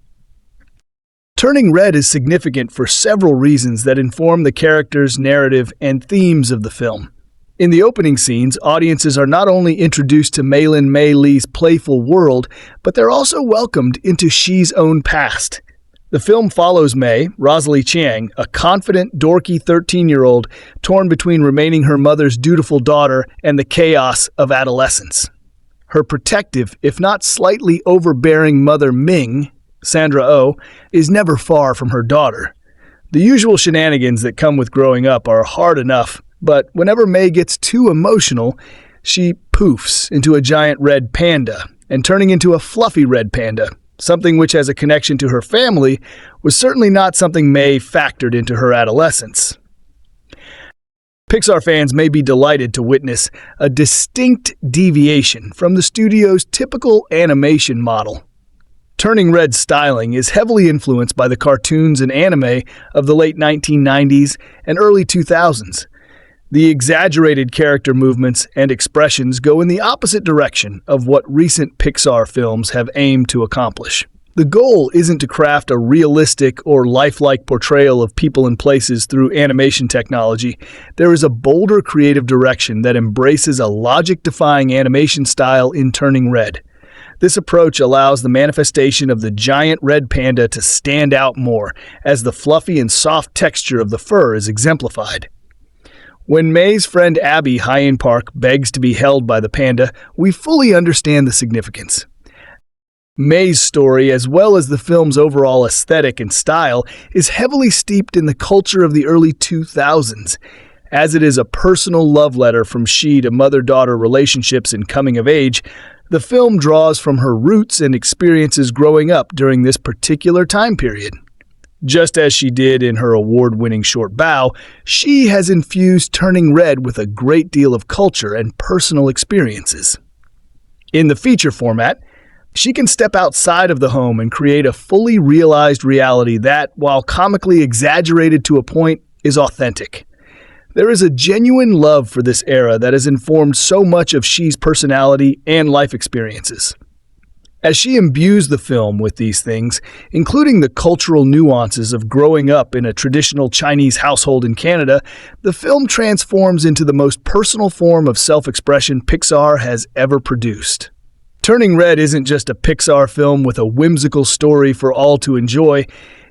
Turning Red is significant for several reasons that inform the characters, narrative, and themes of the film. In the opening scenes, audiences are not only introduced to Maylin Mei Lee's playful world, but they're also welcomed into Shi's own past. The film follows Mei, Rosalie Chiang, a confident, dorky 13-year-old torn between remaining her mother's dutiful daughter and the chaos of adolescence. Her protective, if not slightly overbearing mother Ming, Sandra Oh, is never far from her daughter. The usual shenanigans that come with growing up are hard enough, but whenever Mei gets too emotional, she poofs into a giant red panda, and turning into a fluffy red panda, something which has a connection to her family, was certainly not something Mei factored into her adolescence. Pixar fans may be delighted to witness a distinct deviation from the studio's typical animation model. Turning Red's styling is heavily influenced by the cartoons and anime of the late 1990s and early 2000s. The exaggerated character movements and expressions go in the opposite direction of what recent Pixar films have aimed to accomplish. The goal isn't to craft a realistic or lifelike portrayal of people and places through animation technology. There is a bolder creative direction that embraces a logic-defying animation style in Turning Red. This approach allows the manifestation of the giant red panda to stand out more, as the fluffy and soft texture of the fur is exemplified. When Mei's friend Abby Hyein Park begs to be held by the panda, we fully understand the significance. Mei's story, as well as the film's overall aesthetic and style, is heavily steeped in the culture of the early 2000s. As it is a personal love letter from Shi to mother-daughter relationships and coming of age, the film draws from her roots and experiences growing up during this particular time period. Just as she did in her award-winning short Bao, Shi has infused Turning Red with a great deal of culture and personal experiences. In the feature format, she can step outside of the home and create a fully realized reality that, while comically exaggerated to a point, is authentic. There is a genuine love for this era that has informed so much of Shi's personality and life experiences. As she imbues the film with these things, including the cultural nuances of growing up in a traditional Chinese household in Canada, the film transforms into the most personal form of self-expression Pixar has ever produced. Turning Red isn't just a Pixar film with a whimsical story for all to enjoy.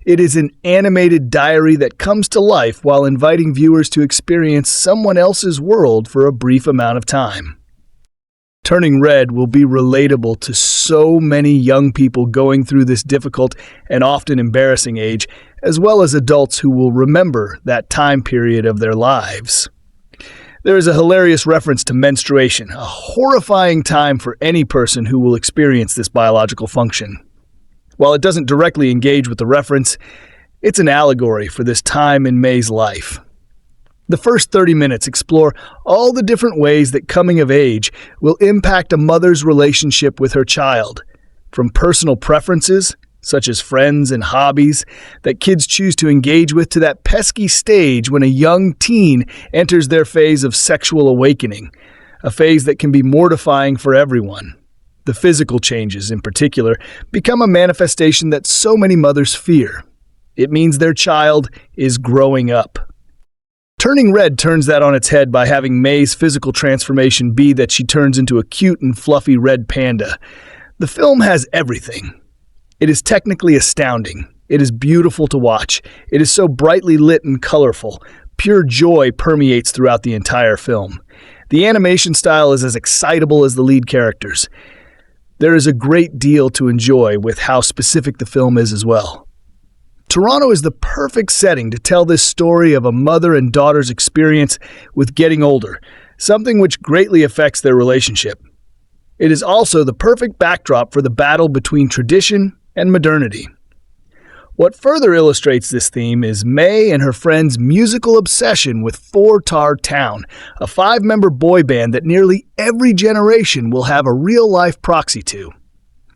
It is an animated diary that comes to life while inviting viewers to experience someone else's world for a brief amount of time. Turning Red will be relatable to so many young people going through this difficult and often embarrassing age, as well as adults who will remember that time period of their lives. There is a hilarious reference to menstruation, a horrifying time for any person who will experience this biological function. While it doesn't directly engage with the reference, it's an allegory for this time in Mei's life. The first 30 minutes explore all the different ways that coming of age will impact a mother's relationship with her child, from personal preferences, such as friends and hobbies, that kids choose to engage with, to that pesky stage when a young teen enters their phase of sexual awakening, a phase that can be mortifying for everyone. The physical changes, in particular, become a manifestation that so many mothers fear. It means their child is growing up. Turning Red turns that on its head by having Mei's physical transformation be that she turns into a cute and fluffy red panda. The film has everything. It is technically astounding. It is beautiful to watch. It is so brightly lit and colorful. Pure joy permeates throughout the entire film. The animation style is as excitable as the lead characters. There is a great deal to enjoy with how specific the film is as well. Toronto is the perfect setting to tell this story of a mother and daughter's experience with getting older, something which greatly affects their relationship. It is also the perfect backdrop for the battle between tradition and modernity. What further illustrates this theme is May and her friend's musical obsession with Four Tar Town, a 5-member boy band that nearly every generation will have a real-life proxy to.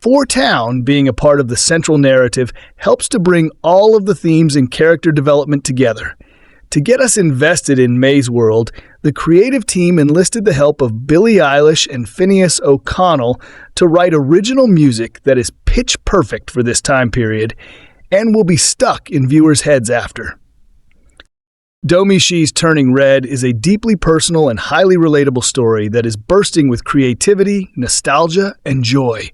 Four Town, being a part of the central narrative, helps to bring all of the themes and character development together. To get us invested in May's world, the creative team enlisted the help of Billie Eilish and Phineas O'Connell to write original music that is pitch perfect for this time period and will be stuck in viewers' heads after. Domee Shi's Turning Red is a deeply personal and highly relatable story that is bursting with creativity, nostalgia, and joy.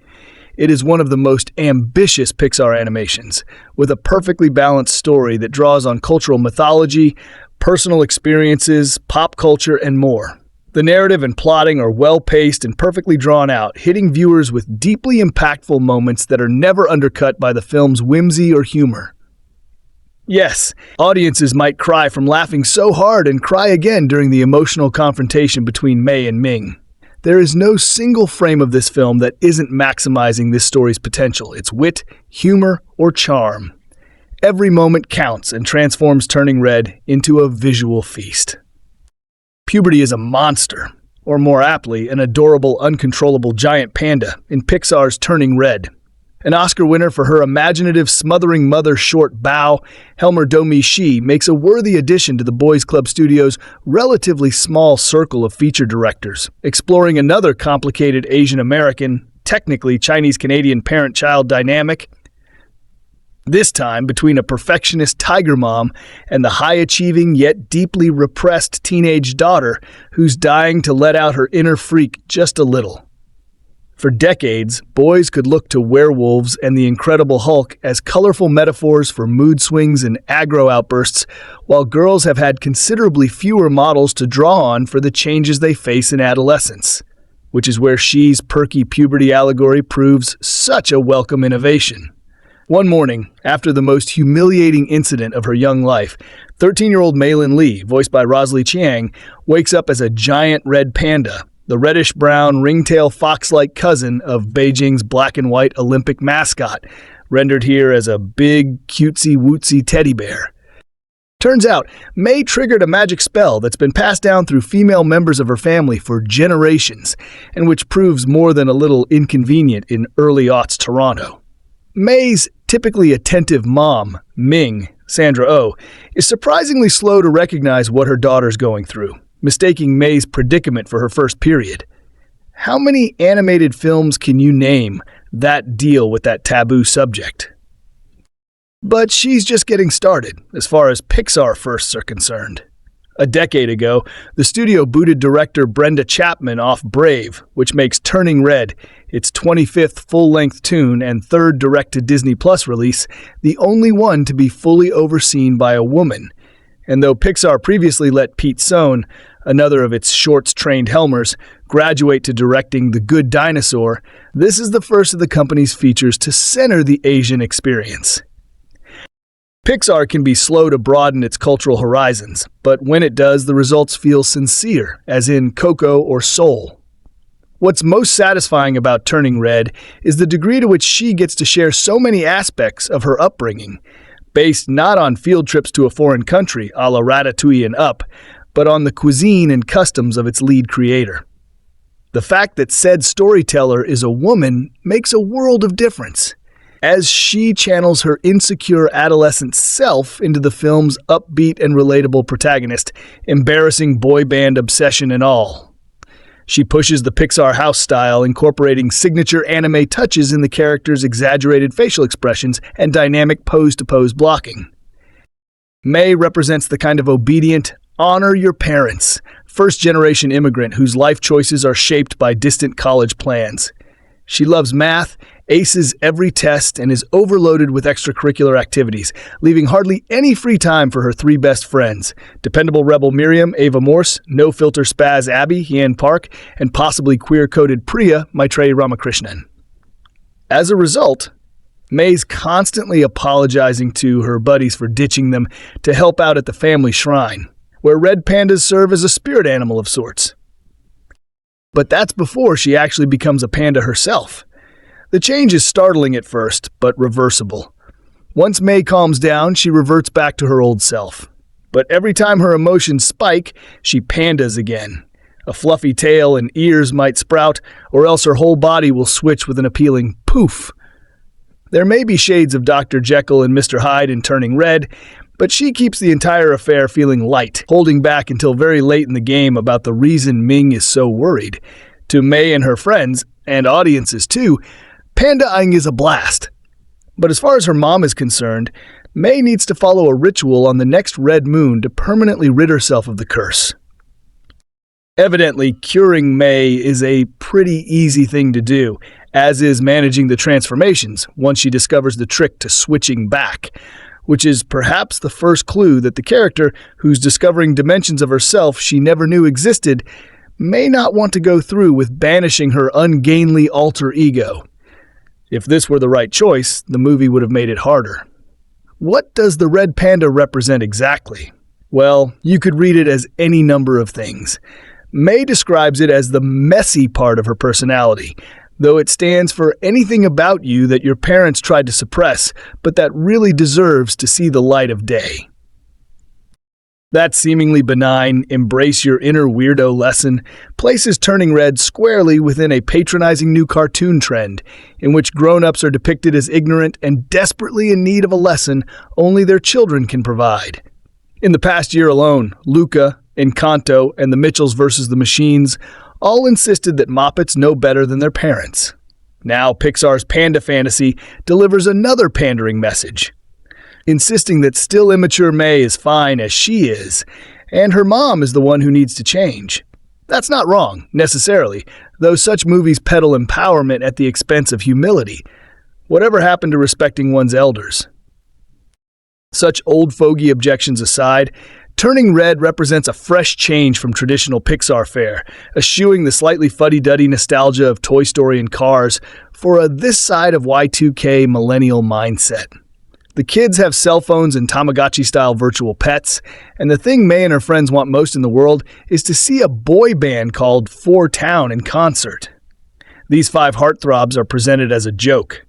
It is one of the most ambitious Pixar animations, with a perfectly balanced story that draws on cultural mythology, personal experiences, pop culture, and more. The narrative and plotting are well-paced and perfectly drawn out, hitting viewers with deeply impactful moments that are never undercut by the film's whimsy or humor. Yes, audiences might cry from laughing so hard and cry again during the emotional confrontation between May and Ming. There is no single frame of this film that isn't maximizing this story's potential, its wit, humor, or charm. Every moment counts and transforms Turning Red into a visual feast. Puberty is a monster, or more aptly, an adorable, uncontrollable giant panda in Pixar's Turning Red. An Oscar winner for her imaginative, smothering mother short Bao, Domee Shi makes a worthy addition to the Boys Club Studios' relatively small circle of feature directors, exploring another complicated Asian American, technically Chinese-Canadian parent-child dynamic, this time between a perfectionist tiger mom and the high-achieving yet deeply repressed teenage daughter who's dying to let out her inner freak just a little. For decades, boys could look to werewolves and the Incredible Hulk as colorful metaphors for mood swings and aggro outbursts, while girls have had considerably fewer models to draw on for the changes they face in adolescence, which is where Shi's perky puberty allegory proves such a welcome innovation. One morning, after the most humiliating incident of her young life, 13-year-old Meilin Lee, voiced by Rosalie Chiang, wakes up as a giant red panda, the reddish-brown, ringtail fox-like cousin of Beijing's black-and-white Olympic mascot, rendered here as a big, cutesy-wootsy teddy bear. Turns out, May triggered a magic spell that's been passed down through female members of her family for generations, and which proves more than a little inconvenient in early-aughts Toronto. May's typically attentive mom, Ming, Sandra Oh, is surprisingly slow to recognize what her daughter's going through, mistaking May's predicament for her first period. How many animated films can you name that deal with that taboo subject? But she's just getting started, as far as Pixar firsts are concerned. A decade ago, the studio booted director Brenda Chapman off Brave, which makes Turning Red, its 25th full-length tune and third direct-to-Disney Plus release, the only one to be fully overseen by a woman. And though Pixar previously let Pete Sohn, another of its shorts-trained helmers, graduate to directing The Good Dinosaur, this is the first of the company's features to center the Asian experience. Pixar can be slow to broaden its cultural horizons, but when it does, the results feel sincere, as in Coco or Soul. What's most satisfying about Turning Red is the degree to which she gets to share so many aspects of her upbringing, based not on field trips to a foreign country, a la Ratatouille and Up, but on the cuisine and customs of its lead creator. The fact that said storyteller is a woman makes a world of difference, as she channels her insecure adolescent self into the film's upbeat and relatable protagonist, embarrassing boy band obsession and all. She pushes the Pixar house style, incorporating signature anime touches in the characters' exaggerated facial expressions and dynamic pose-to-pose blocking. May represents the kind of obedient, honor your parents, first-generation immigrant whose life choices are shaped by distant college plans. She loves math, aces every test, and is overloaded with extracurricular activities, leaving hardly any free time for her three best friends, dependable rebel Miriam, Ava Morse, no-filter spaz Abby, Hyein Park, and possibly queer-coded Priya, Maitreyi Ramakrishnan. As a result, May's constantly apologizing to her buddies for ditching them to help out at the family shrine, where red pandas serve as a spirit animal of sorts. But that's before she actually becomes a panda herself. The change is startling at first, but reversible. Once Mei calms down, she reverts back to her old self. But every time her emotions spike, she pandas again. A fluffy tail and ears might sprout, or else her whole body will switch with an appealing poof. There may be shades of Dr. Jekyll and Mr. Hyde in Turning Red, but she keeps the entire affair feeling light, holding back until very late in the game about the reason Ming is so worried. To Mei and her friends, and audiences too, pandaing is a blast. But as far as her mom is concerned, Mei needs to follow a ritual on the next red moon to permanently rid herself of the curse. Evidently, curing Mei is a pretty easy thing to do, as is managing the transformations once she discovers the trick to switching back, which is perhaps the first clue that the character, who's discovering dimensions of herself she never knew existed, may not want to go through with banishing her ungainly alter ego. If this were the right choice, the movie would have made it harder. What does the red panda represent exactly? Well, you could read it as any number of things. Mei describes it as the messy part of her personality, though it stands for anything about you that your parents tried to suppress, but that really deserves to see the light of day. That seemingly benign, embrace your inner weirdo lesson places Turning Red squarely within a patronizing new cartoon trend, in which grown-ups are depicted as ignorant and desperately in need of a lesson only their children can provide. In the past year alone, Luca, Encanto, and the Mitchells vs. the Machines all insisted that Moppets know better than their parents. Now Pixar's Panda Fantasy delivers another pandering message, insisting that still immature Mei is fine as she is, and her mom is the one who needs to change. That's not wrong, necessarily, though such movies peddle empowerment at the expense of humility. Whatever happened to respecting one's elders? Such old fogey objections aside, Turning Red represents a fresh change from traditional Pixar fare, eschewing the slightly fuddy-duddy nostalgia of Toy Story and Cars for a this side of Y2K millennial mindset. The kids have cell phones and Tamagotchi-style virtual pets, and the thing Mei and her friends want most in the world is to see a boy band called Four Town in concert. These 5 heartthrobs are presented as a joke,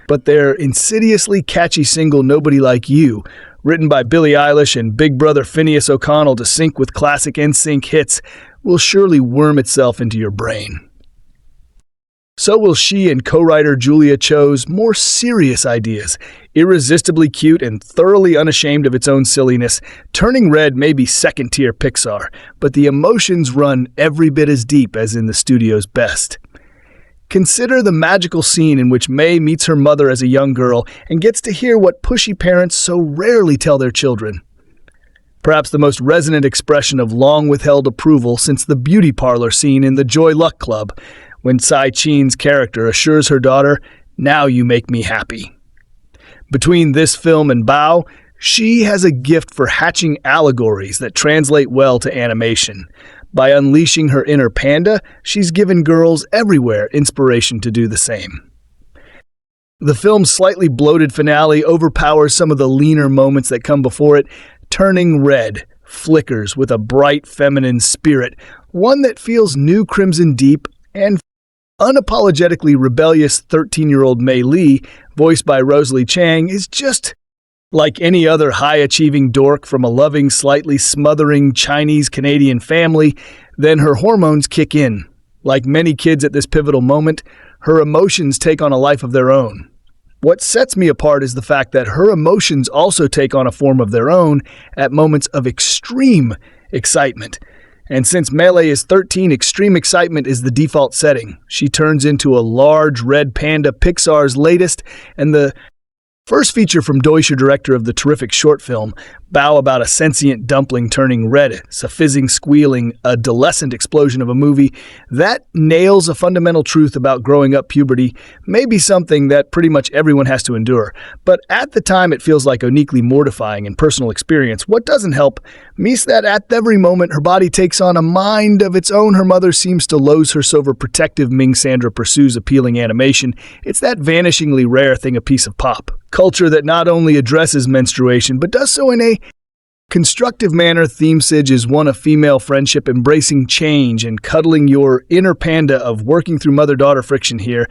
but their insidiously catchy single Nobody Like You, written by Billie Eilish and Big Brother Phineas O'Connell to sync with classic NSYNC hits, will surely worm itself into your brain. So will she and co-writer Julia Cho's more serious ideas. Irresistibly cute and thoroughly unashamed of its own silliness, Turning Red may be second-tier Pixar, but the emotions run every bit as deep as in the studio's best. Consider the magical scene in which Mei meets her mother as a young girl and gets to hear what pushy parents so rarely tell their children. Perhaps the most resonant expression of long-withheld approval since the beauty parlor scene in the Joy Luck Club, when Tsai Chin's character assures her daughter, "Now you make me happy." Between this film and Bao, she has a gift for hatching allegories that translate well to animation. By unleashing her inner panda, she's given girls everywhere inspiration to do the same. The film's slightly bloated finale overpowers some of the leaner moments that come before it. Turning Red flickers with a bright feminine spirit, one that feels new crimson deep and unapologetically rebellious 13-year-old Mei Li, voiced by Rosalie Chiang, is just like any other high-achieving dork from a loving, slightly smothering Chinese-Canadian family. Then her hormones kick in. Like many kids at this pivotal moment, her emotions take on a life of their own. What sets me apart is the fact that her emotions also take on a form of their own at moments of extreme excitement. And since Melee is 13, extreme excitement is the default setting. She turns into a large red panda, Pixar's latest, and the first feature from Domee Shi, director of the terrific short film Bao, about a sentient dumpling turning red. It's a fizzing, squealing, adolescent explosion of a movie that nails a fundamental truth about growing up puberty, may be something that pretty much everyone has to endure. But at the time, it feels like a uniquely mortifying and personal experience. What doesn't help means that at every moment, her body takes on a mind of its own. Her mother seems to lose her so protective Ming Sandra pursues appealing animation. It's that vanishingly rare thing, a piece of pop culture that not only addresses menstruation, but does so in a constructive manner. Themesage is one of female friendship, embracing change and cuddling your inner panda of working through mother-daughter friction here.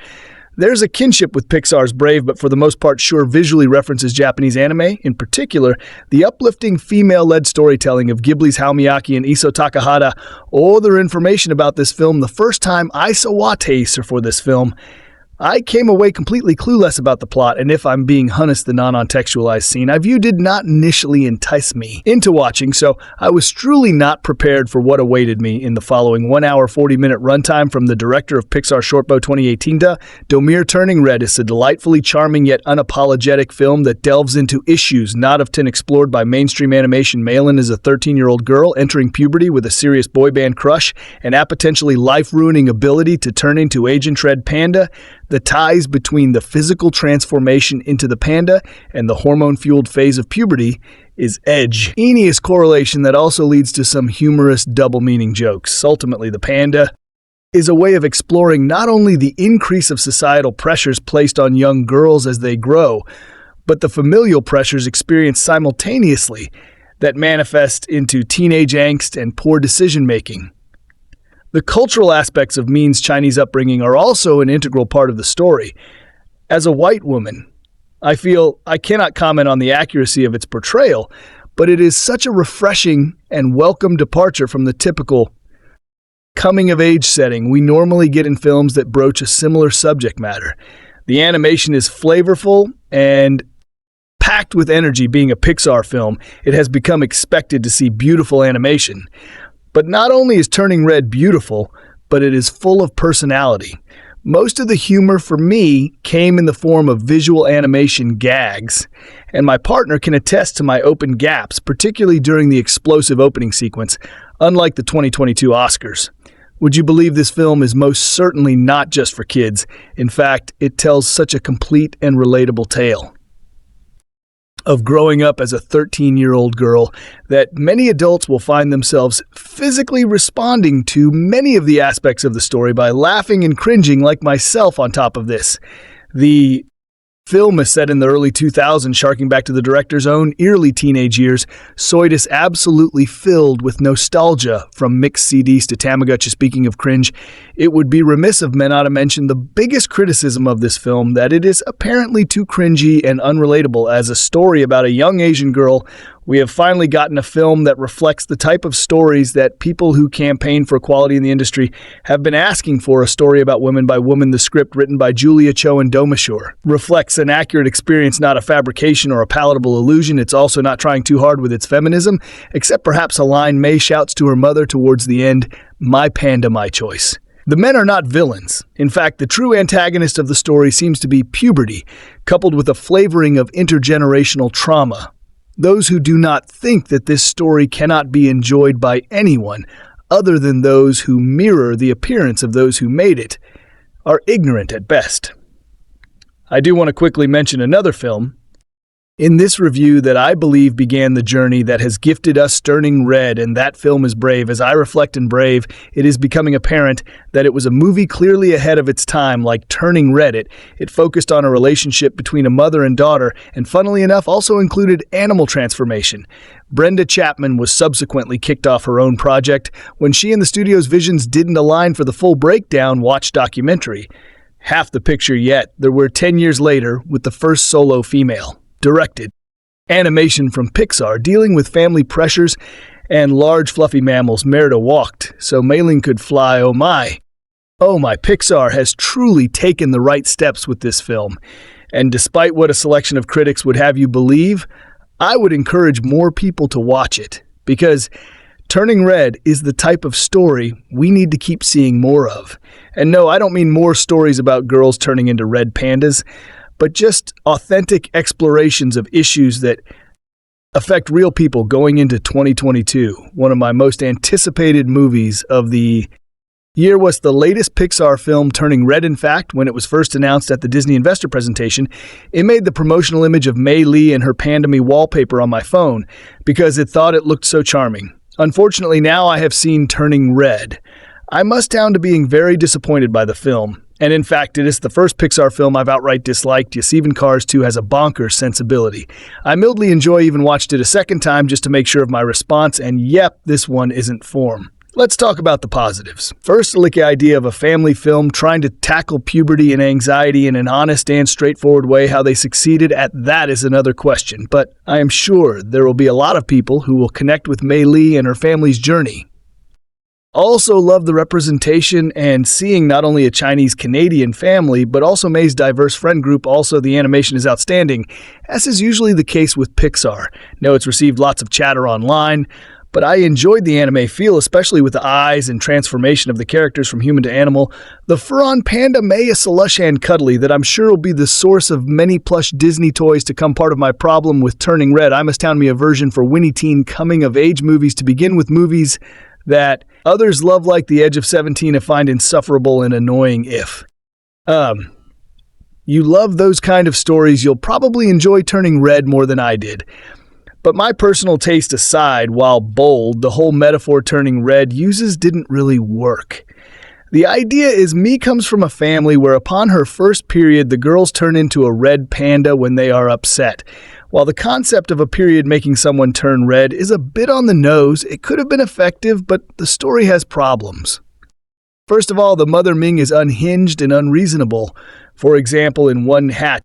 There's a kinship with Pixar's Brave, but for the most part sure visually references Japanese anime. In particular, the uplifting female-led storytelling of Ghibli's Hayao Miyake and Isao Takahata. Other information about this film: the first time I saw a taser for this film, I came away completely clueless about the plot, and if I'm being honest, the non-contextualized scene I view did not initially entice me into watching, so I was truly not prepared for what awaited me in the following 1 hour 40-minute runtime from the director of Pixar Shortbow 2018. Domee Turning Red is a delightfully charming yet unapologetic film that delves into issues not often explored by mainstream animation. Maitreyi is a 13-year-old girl entering puberty with a serious boy band crush and a potentially life-ruining ability to turn into Agent Red Panda. The ties between the physical transformation into the panda and the hormone-fueled phase of puberty is ingenious correlation that also leads to some humorous double-meaning jokes. Ultimately, the panda is a way of exploring not only the increase of societal pressures placed on young girls as they grow, but the familial pressures experienced simultaneously that manifest into teenage angst and poor decision-making. The cultural aspects of Min's Chinese upbringing are also an integral part of the story. As a white woman, I feel I cannot comment on the accuracy of its portrayal, but it is such a refreshing and welcome departure from the typical coming-of-age setting we normally get in films that broach a similar subject matter. The animation is flavorful and packed with energy. Being a Pixar film, it has become expected to see beautiful animation. But not only is Turning Red beautiful, but it is full of personality. Most of the humor for me came in the form of visual animation gags, and my partner can attest to my open gaps, particularly during the explosive opening sequence, unlike the 2022 Oscars. Would you believe this film is most certainly not just for kids? In fact, it tells such a complete and relatable tale of growing up as a 13-year-old girl that many adults will find themselves physically responding to many of the aspects of the story by laughing and cringing like myself on top of this. The film is set in the early 2000s, sharking back to the director's own early teenage years. So it is absolutely filled with nostalgia from mixed CDs to Tamagotchi. Speaking of cringe, it would be remiss of me not to mention the biggest criticism of this film, that it is apparently too cringy and unrelatable. As a story about a young Asian girl, we have finally gotten a film that reflects the type of stories that people who campaign for equality in the industry have been asking for. A story about women by woman. The script, written by Julia Cho and Domee Shi, reflects an accurate experience, not a fabrication or a palatable illusion. It's also not trying too hard with its feminism, except perhaps a line May shouts to her mother towards the end, "My panda, my choice." The men are not villains. In fact, the true antagonist of the story seems to be puberty, coupled with a flavoring of intergenerational trauma. Those who do not think that this story cannot be enjoyed by anyone other than those who mirror the appearance of those who made it are ignorant at best. I do want to quickly mention another film in this review that I believe began the journey that has gifted us Turning Red, and that film is Brave. As I reflect on Brave, it is becoming apparent that it was a movie clearly ahead of its time. Like Turning Red, it focused on a relationship between a mother and daughter, and funnily enough also included animal transformation. Brenda Chapman was subsequently kicked off her own project when she and the studio's visions didn't align. For the full breakdown, watch documentary. Half the picture yet, there were 10 years later with the first solo female directed animation from Pixar dealing with family pressures and large fluffy mammals. Merida walked so Maitreyi could fly. Oh my, Pixar has truly taken the right steps with this film. And despite what a selection of critics would have you believe, I would encourage more people to watch it, because Turning Red is the type of story we need to keep seeing more of. And no, I don't mean more stories about girls turning into red pandas, but just authentic explorations of issues that affect real people going into 2022. One of my most anticipated movies of the year was the latest Pixar film, Turning Red. In fact, when it was first announced at the Disney investor presentation, it made the promotional image of Mei Lee and her Pandemi wallpaper on my phone because it thought it looked so charming. Unfortunately, now I have seen Turning Red. I must down to being very disappointed by the film. And in fact, it is the first Pixar film I've outright disliked. Yes, even Cars 2 has a bonkers sensibility. I mildly enjoy even watched it a second time just to make sure of my response, and yep, this one isn't form. Let's talk about the positives. First, the idea of a family film trying to tackle puberty and anxiety in an honest and straightforward way. How they succeeded at that is another question, but I am sure there will be a lot of people who will connect with Mei Li and her family's journey. Also love the representation and seeing not only a Chinese-Canadian family, but also Mei's diverse friend group. Also, the animation is outstanding, as is usually the case with Pixar. Know it's received lots of chatter online, but I enjoyed the anime feel, especially with the eyes and transformation of the characters from human to animal. The fur-on panda Mei is so lush and cuddly that I'm sure will be the source of many plush Disney toys to come. Part of my problem with Turning Red, I must found me a version for Winnie teen coming-of-age movies to begin with, movies that others love like The Edge of 17 and find insufferable and annoying. If you love those kind of stories, you'll probably enjoy Turning Red more than I did. But my personal taste aside, while bold, the whole metaphor Turning Red uses didn't really work. The idea is Mi comes from a family where upon her first period, the girls turn into a red panda when they are upset. While the concept of a period making someone turn red is a bit on the nose, it could have been effective, but the story has problems. First of all, the mother Ming is unhinged and unreasonable. For example, in one hat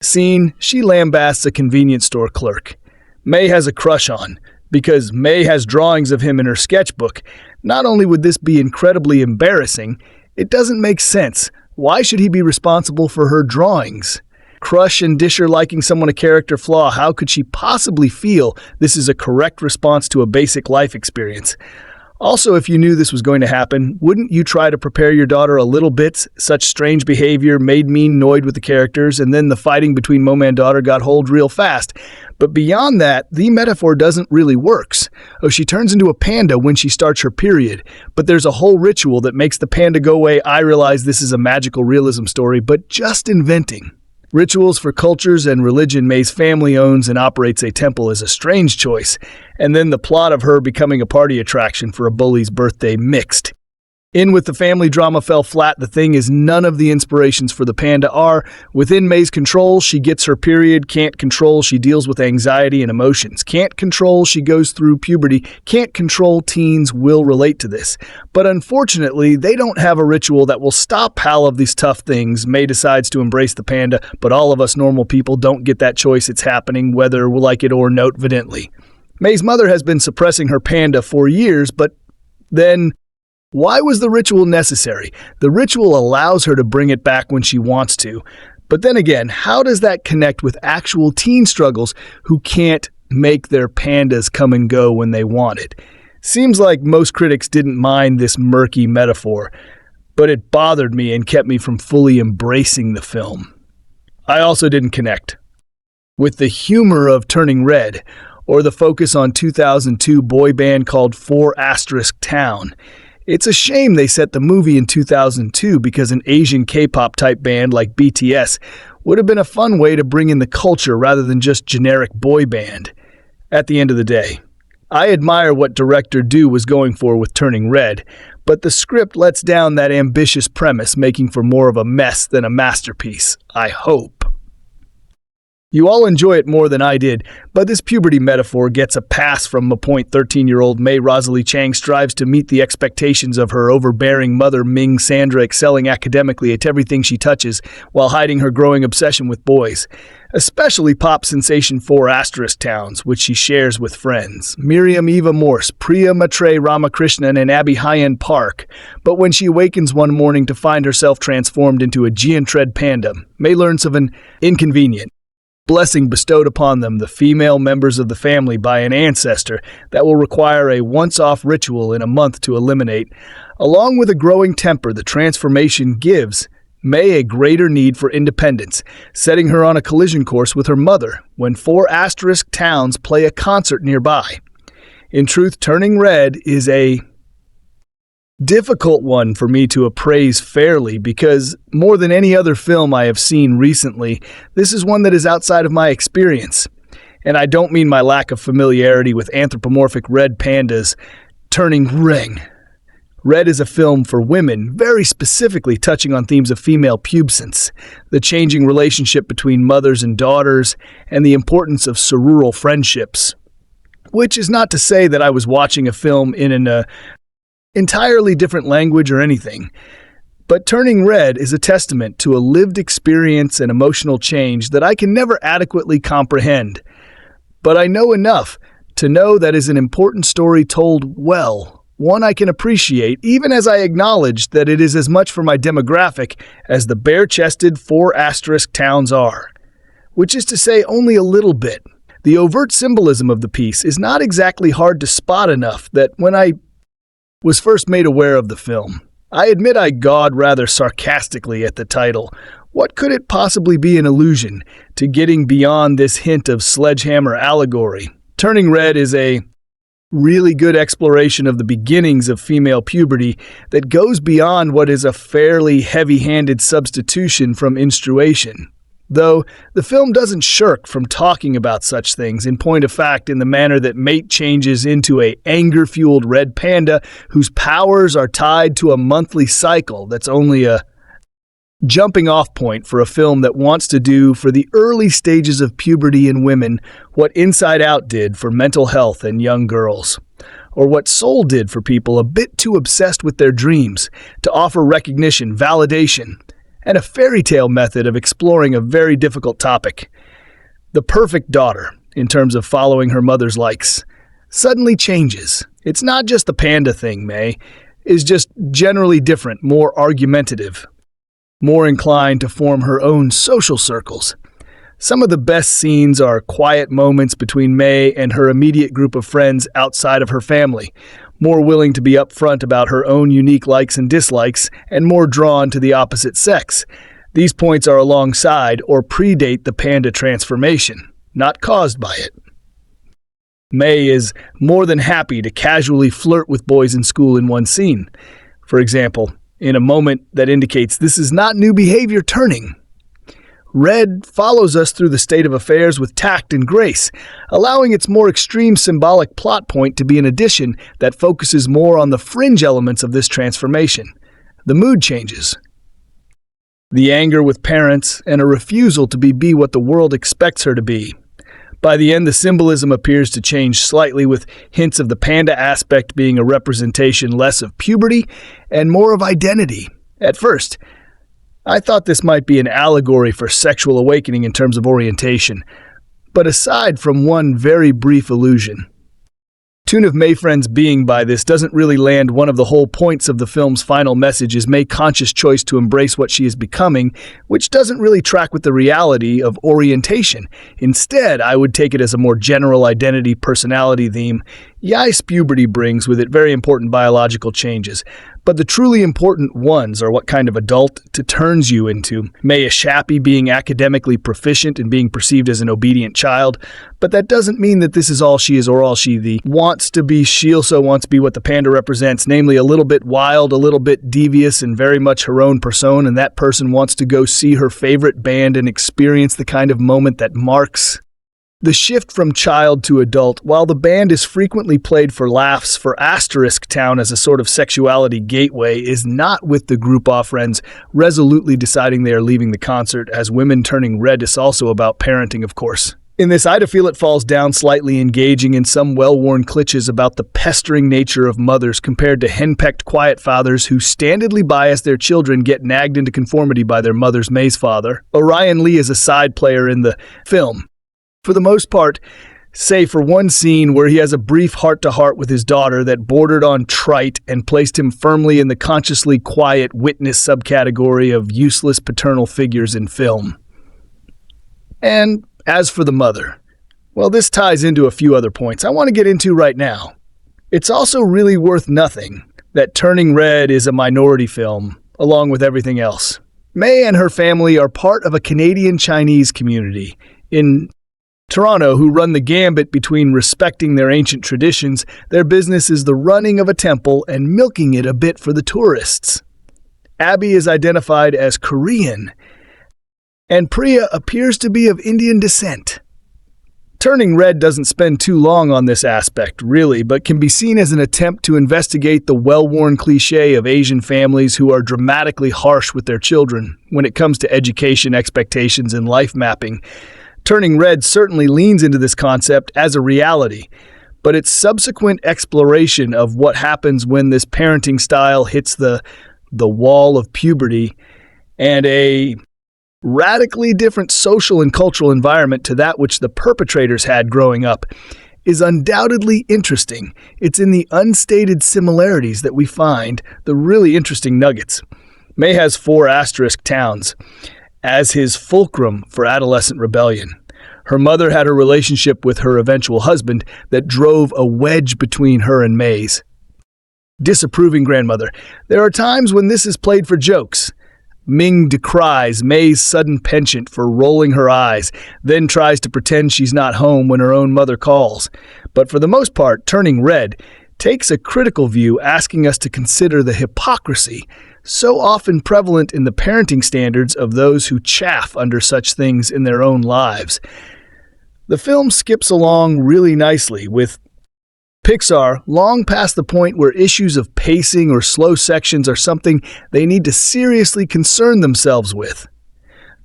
scene, she lambasts a convenience store clerk Mei has a crush on, because Mei has drawings of him in her sketchbook. Not only would this be incredibly embarrassing, it doesn't make sense. Why should he be responsible for her drawings? Crush and Disher liking someone a character flaw. How could she possibly feel this is a correct response to a basic life experience? Also, if you knew this was going to happen, wouldn't you try to prepare your daughter a little bit? Such strange behavior made me annoyed with the characters, and then the fighting between mom and daughter got hold real fast. But beyond that, the metaphor doesn't really works. Oh, she turns into a panda when she starts her period, but there's a whole ritual that makes the panda go away. I realize this is a magical realism story, but just inventing rituals for cultures and religion. Mei's family owns and operates a temple is a strange choice, and then the plot of her becoming a party attraction for a bully's birthday mixed in with the family drama fell flat. The thing is, none of the inspirations for the panda are within Mei's control. She gets her period, can't control, she deals with anxiety and emotions, can't control, she goes through puberty, can't control. Teens will relate to this, but unfortunately they don't have a ritual that will stop all of these tough things. Mei decides to embrace the panda, but all of us normal people don't get that choice. It's happening whether we like it or not. Evidently, Mei's mother has been suppressing her panda for years, but then why was the ritual necessary? The ritual allows her to bring it back when she wants to. But then again, how does that connect with actual teen struggles who can't make their pandas come and go when they want it? Seems like most critics didn't mind this murky metaphor, but it bothered me and kept me from fully embracing the film. I also didn't connect with the humor of Turning Red or the focus on 2002 boy band called 4 Town. It's a shame they set the movie in 2002 because an Asian K-pop type band like BTS would have been a fun way to bring in the culture rather than just generic boy band. At the end of the day, I admire what director Du was going for with Turning Red, but the script lets down that ambitious premise, making for more of a mess than a masterpiece, I hope. You all enjoy it more than I did, but this puberty metaphor gets a pass from a 13-year-old Mei. Rosalie Chiang strives to meet the expectations of her overbearing mother Ming. Sandra excelling academically at everything she touches while hiding her growing obsession with boys, especially pop sensation 4 Towns, which she shares with friends. Miriam Ava Morse, Priya Maitreyi Ramakrishnan, and Abby Hyein Park. But when she awakens one morning to find herself transformed into a Giantred panda, Mei learns of an inconvenient blessing bestowed upon them, the female members of the family, by an ancestor that will require a once-off ritual in a month to eliminate. Along with a growing temper, the transformation gives Mei a greater need for independence, setting her on a collision course with her mother when 4 Towns play a concert nearby. In truth, Turning Red is a difficult one for me to appraise fairly because more than any other film I have seen recently, this is one that is outside of my experience. And I don't mean my lack of familiarity with anthropomorphic red pandas. Turning Red is a film for women, very specifically touching on themes of female pubescence, the changing relationship between mothers and daughters, and the importance of sororal friendships. Which is not to say that I was watching a film in an entirely different language or anything. But turning red is a testament to a lived experience and emotional change that I can never adequately comprehend. But I know enough to know that is an important story told well, one I can appreciate even as I acknowledge that it is as much for my demographic as the bare-chested 4* towns are. Which is to say only a little bit. The overt symbolism of the piece is not exactly hard to spot enough that when I was first made aware of the film, I admit I gawed rather sarcastically at the title. What could it possibly be an allusion to getting beyond this hint of sledgehammer allegory? Turning Red is a really good exploration of the beginnings of female puberty that goes beyond what is a fairly heavy-handed substitution from menstruation. Though the film doesn't shirk from talking about such things, in point of fact, in the manner that Mate changes into a anger-fueled red panda whose powers are tied to a monthly cycle that's only a jumping-off point for a film that wants to do for the early stages of puberty in women what Inside Out did for mental health and young girls, or what Soul did for people a bit too obsessed with their dreams, to offer recognition, validation, and a fairy tale method of exploring a very difficult topic. The perfect daughter, in terms of following her mother's likes, suddenly changes. It's not just the panda thing, May, is just generally different, more argumentative, more inclined to form her own social circles. Some of the best scenes are quiet moments between May and her immediate group of friends outside of her family, more willing to be upfront about her own unique likes and dislikes, and more drawn to the opposite sex. These points are alongside or predate the panda transformation, not caused by it. May is more than happy to casually flirt with boys in school in one scene. For example, in a moment that indicates this is not new behavior turning. Red follows us through the state of affairs with tact and grace, allowing its more extreme symbolic plot point to be an addition that focuses more on the fringe elements of this transformation. The mood changes. The anger with parents and a refusal to be what the world expects her to be. By the end, the symbolism appears to change slightly, with hints of the panda aspect being a representation less of puberty and more of identity. At first, I thought this might be an allegory for sexual awakening in terms of orientation, but aside from one very brief allusion, Tune of Mayfriend's being by this doesn't really land. One of the whole points of the film's final message is May's conscious choice to embrace what she is becoming, which doesn't really track with the reality of orientation. Instead, I would take it as a more general identity personality theme. Yes, puberty brings with it very important biological changes, but the truly important ones are what kind of adult it turns you into. May Shappy being academically proficient and being perceived as an obedient child, but that doesn't mean that this is all she is or all she wants to be. She also wants to be what the panda represents, namely a little bit wild, a little bit devious, and very much her own persona, and that person wants to go see her favorite band and experience the kind of moment that marks the shift from child to adult. While the band is frequently played for laughs for Asterisk Town as a sort of sexuality gateway, is not with the group of friends resolutely deciding they are leaving the concert, as Women Turning Red is also about parenting, of course. In this, I feel it falls down slightly, engaging in some well-worn cliches about the pestering nature of mothers compared to henpecked quiet fathers who standardly bias their children get nagged into conformity by their mother's May's father. Orion Lee is a side player in the film, for the most part, save for one scene where he has a brief heart-to-heart with his daughter that bordered on trite and placed him firmly in the consciously quiet witness subcategory of useless paternal figures in film. And as for the mother, well, this ties into a few other points I want to get into right now. It's also really worth nothing that Turning Red is a minority film, along with everything else. May and her family are part of a Canadian Chinese community in Toronto who run the gambit between respecting their ancient traditions. Their business is the running of a temple and milking it a bit for the tourists. Abby is identified as Korean, and Priya appears to be of Indian descent. Turning Red doesn't spend too long on this aspect, really, but can be seen as an attempt to investigate the well-worn cliché of Asian families who are dramatically harsh with their children when it comes to education expectations and life mapping. Turning Red certainly leans into this concept as a reality, but its subsequent exploration of what happens when this parenting style hits the wall of puberty and a radically different social and cultural environment to that which the perpetrators had growing up is undoubtedly interesting. It's in the unstated similarities that we find the really interesting nuggets. May has 4 asterisk towns as his fulcrum for adolescent rebellion. Her mother had a relationship with her eventual husband that drove a wedge between her and May's disapproving grandmother. There are times when this is played for jokes. Ming decries May's sudden penchant for rolling her eyes, then tries to pretend she's not home when her own mother calls. But for the most part, Turning Red takes a critical view, asking us to consider the hypocrisy so often prevalent in the parenting standards of those who chafe under such things in their own lives. The film skips along really nicely, with Pixar long past the point where issues of pacing or slow sections are something they need to seriously concern themselves with.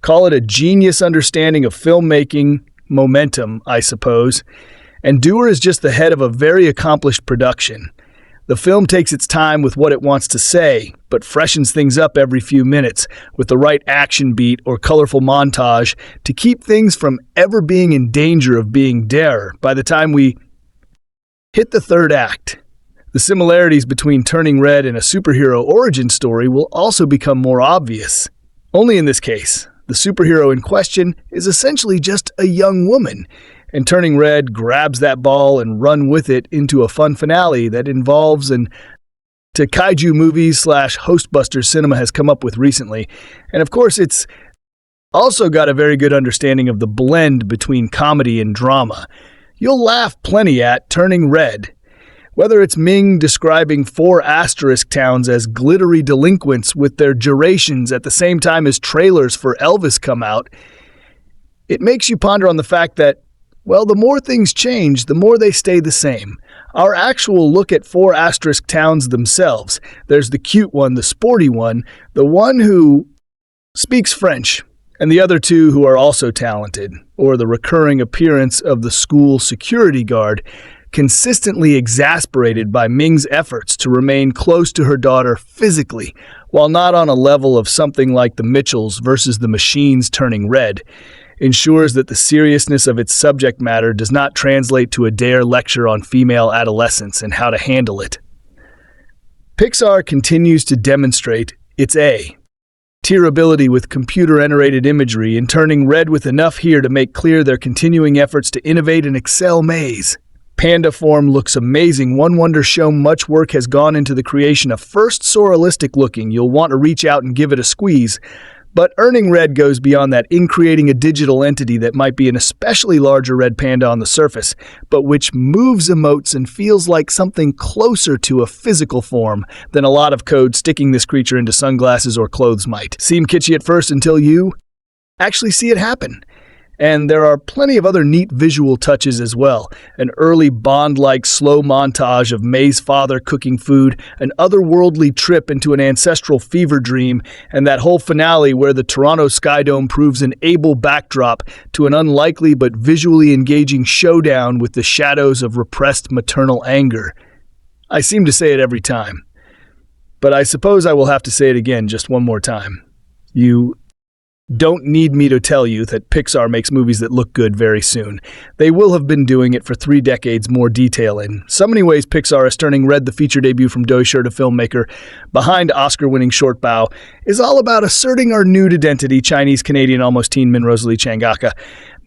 Call it a genius understanding of filmmaking momentum, I suppose, and Dewar is just the head of a very accomplished production. The film takes its time with what it wants to say, but freshens things up every few minutes with the right action beat or colorful montage to keep things from ever being in danger of being dire by the time we hit the third act. The similarities between Turning Red and a superhero origin story will also become more obvious. Only in this case, the superhero in question is essentially just a young woman, and Turning Red grabs that ball and run with it into a fun finale that involves an to kaiju movies / Hostbusters cinema has come up with recently. And of course, it's also got a very good understanding of the blend between comedy and drama. You'll laugh plenty at Turning Red. Whether it's Ming describing 4 asterisk towns as glittery delinquents with their gyrations at the same time as trailers for Elvis come out, it makes you ponder on the fact that, well, the more things change, the more they stay the same. Our actual look at 4 asterisk towns themselves. There's the cute one, the sporty one, the one who speaks French, and the other 2 who are also talented, or the recurring appearance of the school security guard, consistently exasperated by Ming's efforts to remain close to her daughter physically, while not on a level of something like The Mitchells versus the Machines Turning Red, ensures that the seriousness of its subject matter does not translate to a dare lecture on female adolescence and how to handle it. Pixar continues to demonstrate its tearability with computer-generated imagery and Turning Red with enough here to make clear their continuing efforts to innovate and excel Maze. Panda form looks amazing. One wonders show much work has gone into the creation of first surrealistic looking. You'll want to reach out and give it a squeeze. But Turning Red goes beyond that in creating a digital entity that might be an especially larger red panda on the surface, but which moves, emotes, and feels like something closer to a physical form than a lot of code sticking this creature into sunglasses or clothes might. Seem kitschy at first until you actually see it happen. And there are plenty of other neat visual touches as well. An early Bond-like slow montage of May's father cooking food, an otherworldly trip into an ancestral fever dream, and that whole finale where the Toronto Sky Dome proves an able backdrop to an unlikely but visually engaging showdown with the shadows of repressed maternal anger. I seem to say it every time, but I suppose I will have to say it again just one more time. You don't need me to tell you that Pixar makes movies that look good very soon. They will have been doing it for 3 decades more detail in. So many ways Pixar is Turning Red, the feature debut from Domee Shi, a filmmaker behind Oscar-winning Short Bow, is all about asserting our nude identity, Chinese-Canadian almost teen min Rosalie Chiang.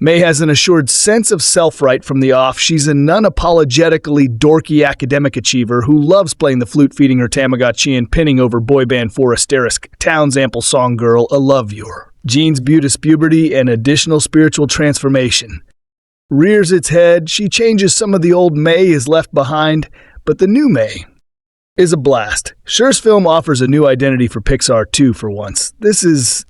May has an assured sense of self right from the off. She's an unapologetically dorky academic achiever who loves playing the flute, feeding her Tamagotchi, and pinning over boy band 4 asterisk Town's ample song girl, A Love Your. Jean's beauteous puberty and additional spiritual transformation. Rears its head, she changes some of the old May is left behind, but the new May is a blast. Schur's film offers a new identity for Pixar too for once. This is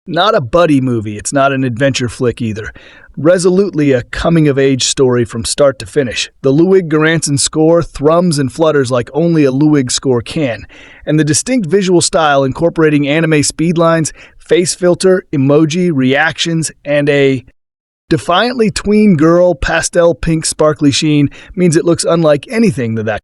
not a buddy movie, it's not an adventure flick either. Resolutely a coming-of-age story from start to finish. The Ludwig Göransson score thrums and flutters like only a Ludwig score can, and the distinct visual style incorporating anime speedlines, face filter, emoji, reactions, and a defiantly tween girl, pastel pink sparkly sheen means it looks unlike anything that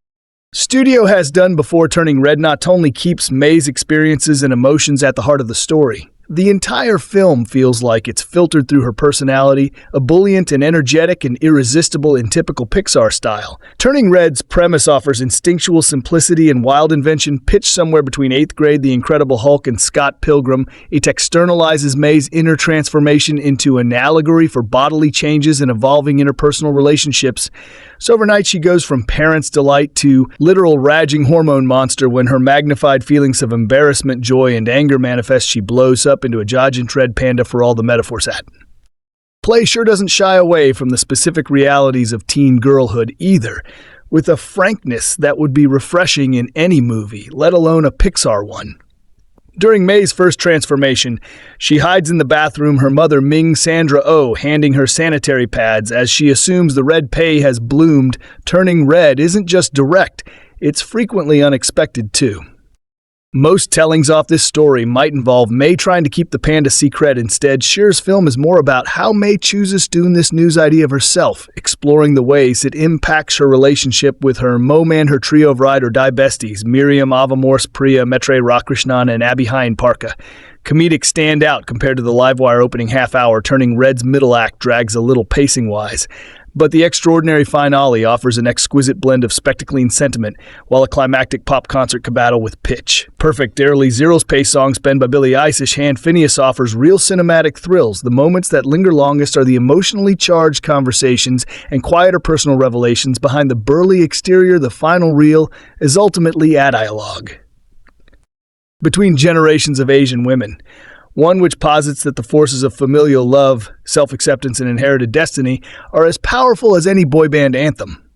studio has done before. Turning Red not only keeps Mei's experiences and emotions at the heart of the story, the entire film feels like it's filtered through her personality, ebullient and energetic and irresistible in typical Pixar style. Turning Red's premise offers instinctual simplicity and wild invention. Pitched somewhere between 8th grade, The Incredible Hulk, and Scott Pilgrim, it externalizes Mei's inner transformation into an allegory for bodily changes and evolving interpersonal relationships. So overnight she goes from parents' delight to literal raging hormone monster. When her magnified feelings of embarrassment, joy, and anger manifest, she blows up into a Jaj and Tread panda for all the metaphors at. Play sure doesn't shy away from the specific realities of teen girlhood either, with a frankness that would be refreshing in any movie, let alone a Pixar one. During Mei's first transformation, she hides in the bathroom, her mother Ming Sandra Oh handing her sanitary pads as she assumes the red pay has bloomed. Turning Red isn't just direct, it's frequently unexpected too. Most tellings off this story might involve Mei trying to keep the panda secret. Instead, Shear's film is more about how Mei chooses to do this news idea of herself, exploring the ways it impacts her relationship with her Mo-Man, her trio of ride or die besties, Miriam, Ava Morse, Priya, Maitreyi, Ramakrishnan, and Hyein Parka. Comedic stand out compared to the Livewire opening half hour. Turning Red's middle act drags a little pacing-wise. But the extraordinary finale offers an exquisite blend of spectacling sentiment, while a climactic pop concert can battle with pitch. Perfect Early Zero's pace songs penned by Billy Eilish Hand Phineas offers real cinematic thrills. The moments that linger longest are the emotionally charged conversations and quieter personal revelations behind the burly exterior. The final reel is ultimately a dialogue between generations of Asian women. One which posits that the forces of familial love, self-acceptance, and inherited destiny are as powerful as any boy band anthem.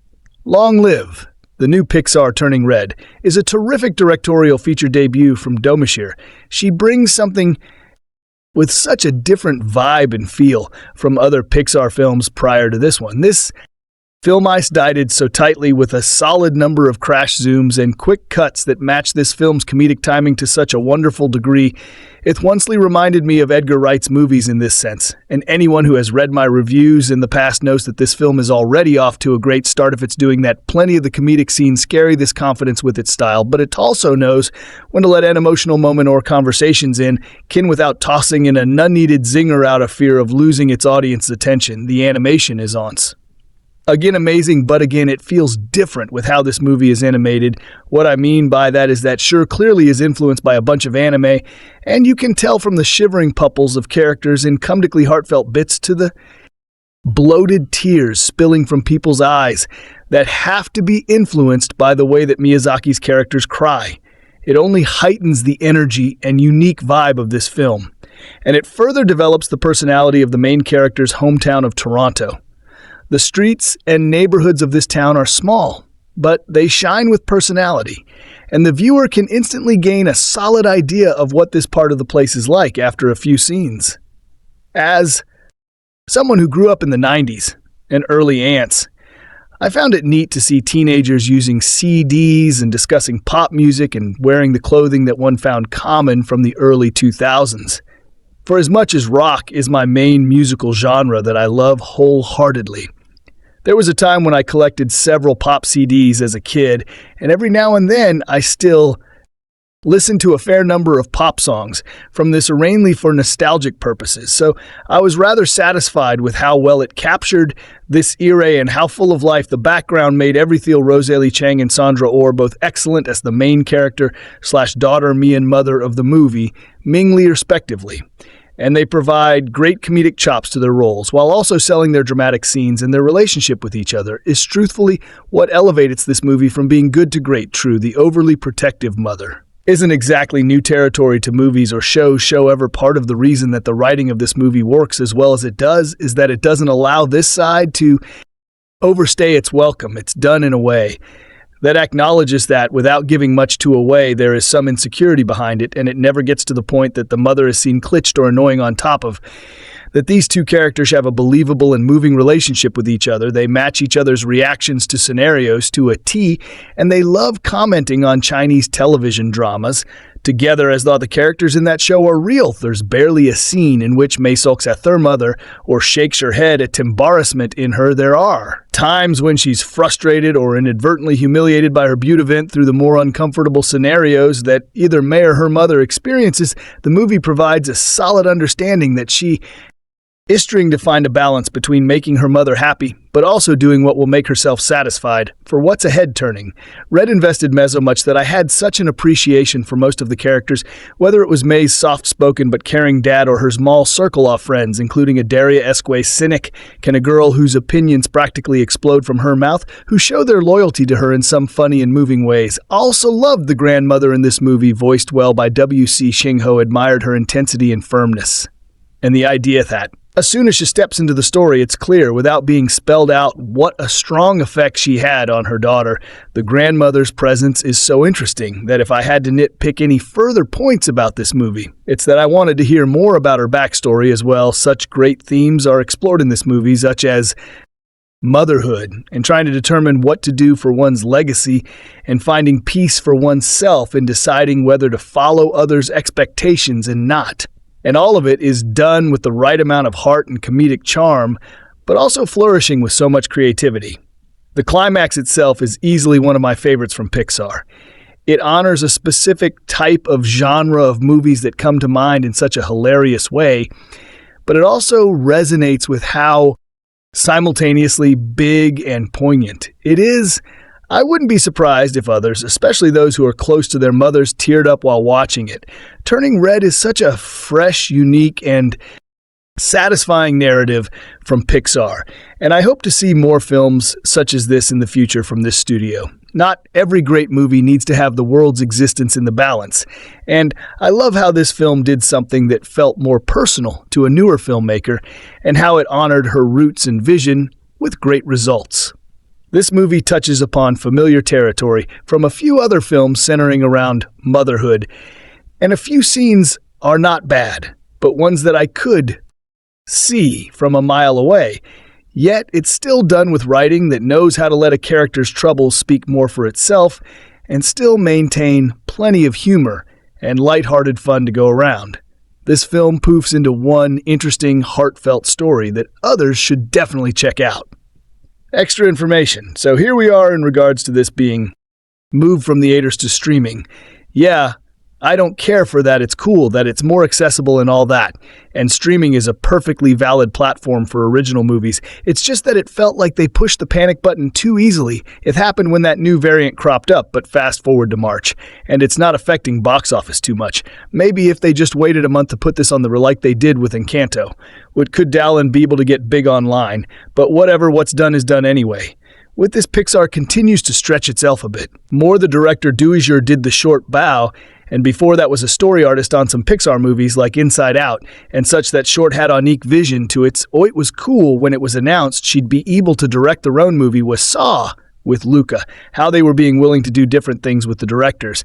Long Live, the new Pixar Turning Red, is a terrific directorial feature debut from Domee Shi. She brings something with such a different vibe and feel from other Pixar films prior to this one. This film dieted so tightly with a solid number of crash zooms and quick cuts that match this film's comedic timing to such a wonderful degree. It oncely reminded me of Edgar Wright's movies in this sense, and anyone who has read my reviews in the past knows that this film is already off to a great start if it's doing that. Plenty of the comedic scenes carry this confidence with its style, but it also knows when to let an emotional moment or conversations in, without tossing in an unneeded zinger out of fear of losing its audience's attention. The animation is on. Again, amazing, but again, it feels different with how this movie is animated. What I mean by that is that Sure clearly is influenced by a bunch of anime, and you can tell from the shivering pupples of characters in comedically heartfelt bits to the bloated tears spilling from people's eyes that have to be influenced by the way that Miyazaki's characters cry. It only heightens the energy and unique vibe of this film, and it further develops the personality of the main character's hometown of Toronto. The streets and neighborhoods of this town are small, but they shine with personality, and the viewer can instantly gain a solid idea of what this part of the place is like after a few scenes. As someone who grew up in the 90s and early ants, I found it neat to see teenagers using CDs and discussing pop music and wearing the clothing that one found common from the early 2000s. For as much as rock is my main musical genre that I love wholeheartedly, there was a time when I collected several pop CDs as a kid, and every now and then I still listen to a fair number of pop songs from this mainly for nostalgic purposes. So I was rather satisfied with how well it captured this era and how full of life the background made everything. Rosalie Chiang and Sandra Oh both excellent as the main character / daughter, me and mother of the movie, Ming Li respectively. And they provide great comedic chops to their roles, while also selling their dramatic scenes, and their relationship with each other is truthfully what elevates this movie from being good to great. True, the overly protective mother isn't exactly new territory to movies or shows. However, part of the reason that the writing of this movie works as well as it does is that it doesn't allow this side to overstay its welcome. It's done in a way that acknowledges that without giving much to away, there is some insecurity behind it, and it never gets to the point that the mother is seen glitched or annoying. On top of that, these two characters have a believable and moving relationship with each other. They match each other's reactions to scenarios to a T, and they love commenting on Chinese television dramas. together as though the characters in that show are real. There's barely a scene in which Mae sulks at her mother or shakes her head at embarrassment in her. There are times when she's frustrated or inadvertently humiliated by her beauty event through the more uncomfortable scenarios that either Mae or her mother experiences. The movie provides a solid understanding that she is trying to find a balance between making her mother happy, but also doing what will make herself satisfied. For what's a head-turning? Red invested me so much that I had such an appreciation for most of the characters, whether it was Mae's soft-spoken but caring dad or her small circle of friends, including a Daria-esque cynic, a girl whose opinions practically explode from her mouth, who show their loyalty to her in some funny and moving ways. Also loved the grandmother in this movie, voiced well by W.C. Shing-ho, admired her intensity and firmness. And the idea that as soon as she steps into the story, it's clear, without being spelled out, what a strong effect she had on her daughter. The grandmother's presence is so interesting that if I had to nitpick any further points about this movie, it's that I wanted to hear more about her backstory as well. Such great themes are explored in this movie, such as motherhood and trying to determine what to do for one's legacy and finding peace for oneself in deciding whether to follow others' expectations and not. And all of it is done with the right amount of heart and comedic charm, but also flourishing with so much creativity. The climax itself is easily one of my favorites from Pixar. It honors a specific type of genre of movies that come to mind in such a hilarious way, but it also resonates with how simultaneously big and poignant it is. I wouldn't be surprised if others, especially those who are close to their mothers, teared up while watching it. Turning Red is such a fresh, unique, and satisfying narrative from Pixar, and I hope to see more films such as this in the future from this studio. Not every great movie needs to have the world's existence in the balance, and I love how this film did something that felt more personal to a newer filmmaker, and how it honored her roots and vision with great results. This movie touches upon familiar territory from a few other films centering around motherhood, and a few scenes are not bad, but ones that I could see from a mile away. Yet it's still done with writing that knows how to let a character's troubles speak more for itself and still maintain plenty of humor and lighthearted fun to go around. This film poofs into one interesting, heartfelt story that others should definitely check out. Extra information. So here we are in regards to this being moved from theaters to streaming. Yeah, I don't care for that. It's cool that it's more accessible and all that. And streaming is a perfectly valid platform for original movies. It's just that it felt like they pushed the panic button too easily. It happened when that new variant cropped up, but fast forward to March. And it's not affecting box office too much. Maybe if they just waited a month to put this on the like they did with Encanto. Could Dallin be able to get big online? But whatever, what's done is done anyway. With this, Pixar continues to stretch itself a bit. More, the director Dozier did the short bow, and before that was a story artist on some Pixar movies like Inside Out, and such that short had unique vision to its. Oh, it was cool when it was announced she'd be able to direct their own movie was Saw with Luca, how they were being willing to do different things with the directors.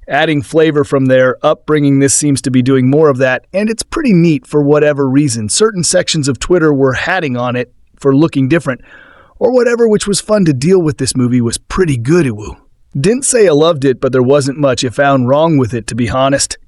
Adding flavor from their upbringing, this seems to be doing more of that, and it's pretty neat for whatever reason. Certain sections of Twitter were hatting on it for looking different, or whatever, which was fun to deal with. This movie was pretty good. Didn't say I loved it, but there wasn't much I found wrong with it, to be honest.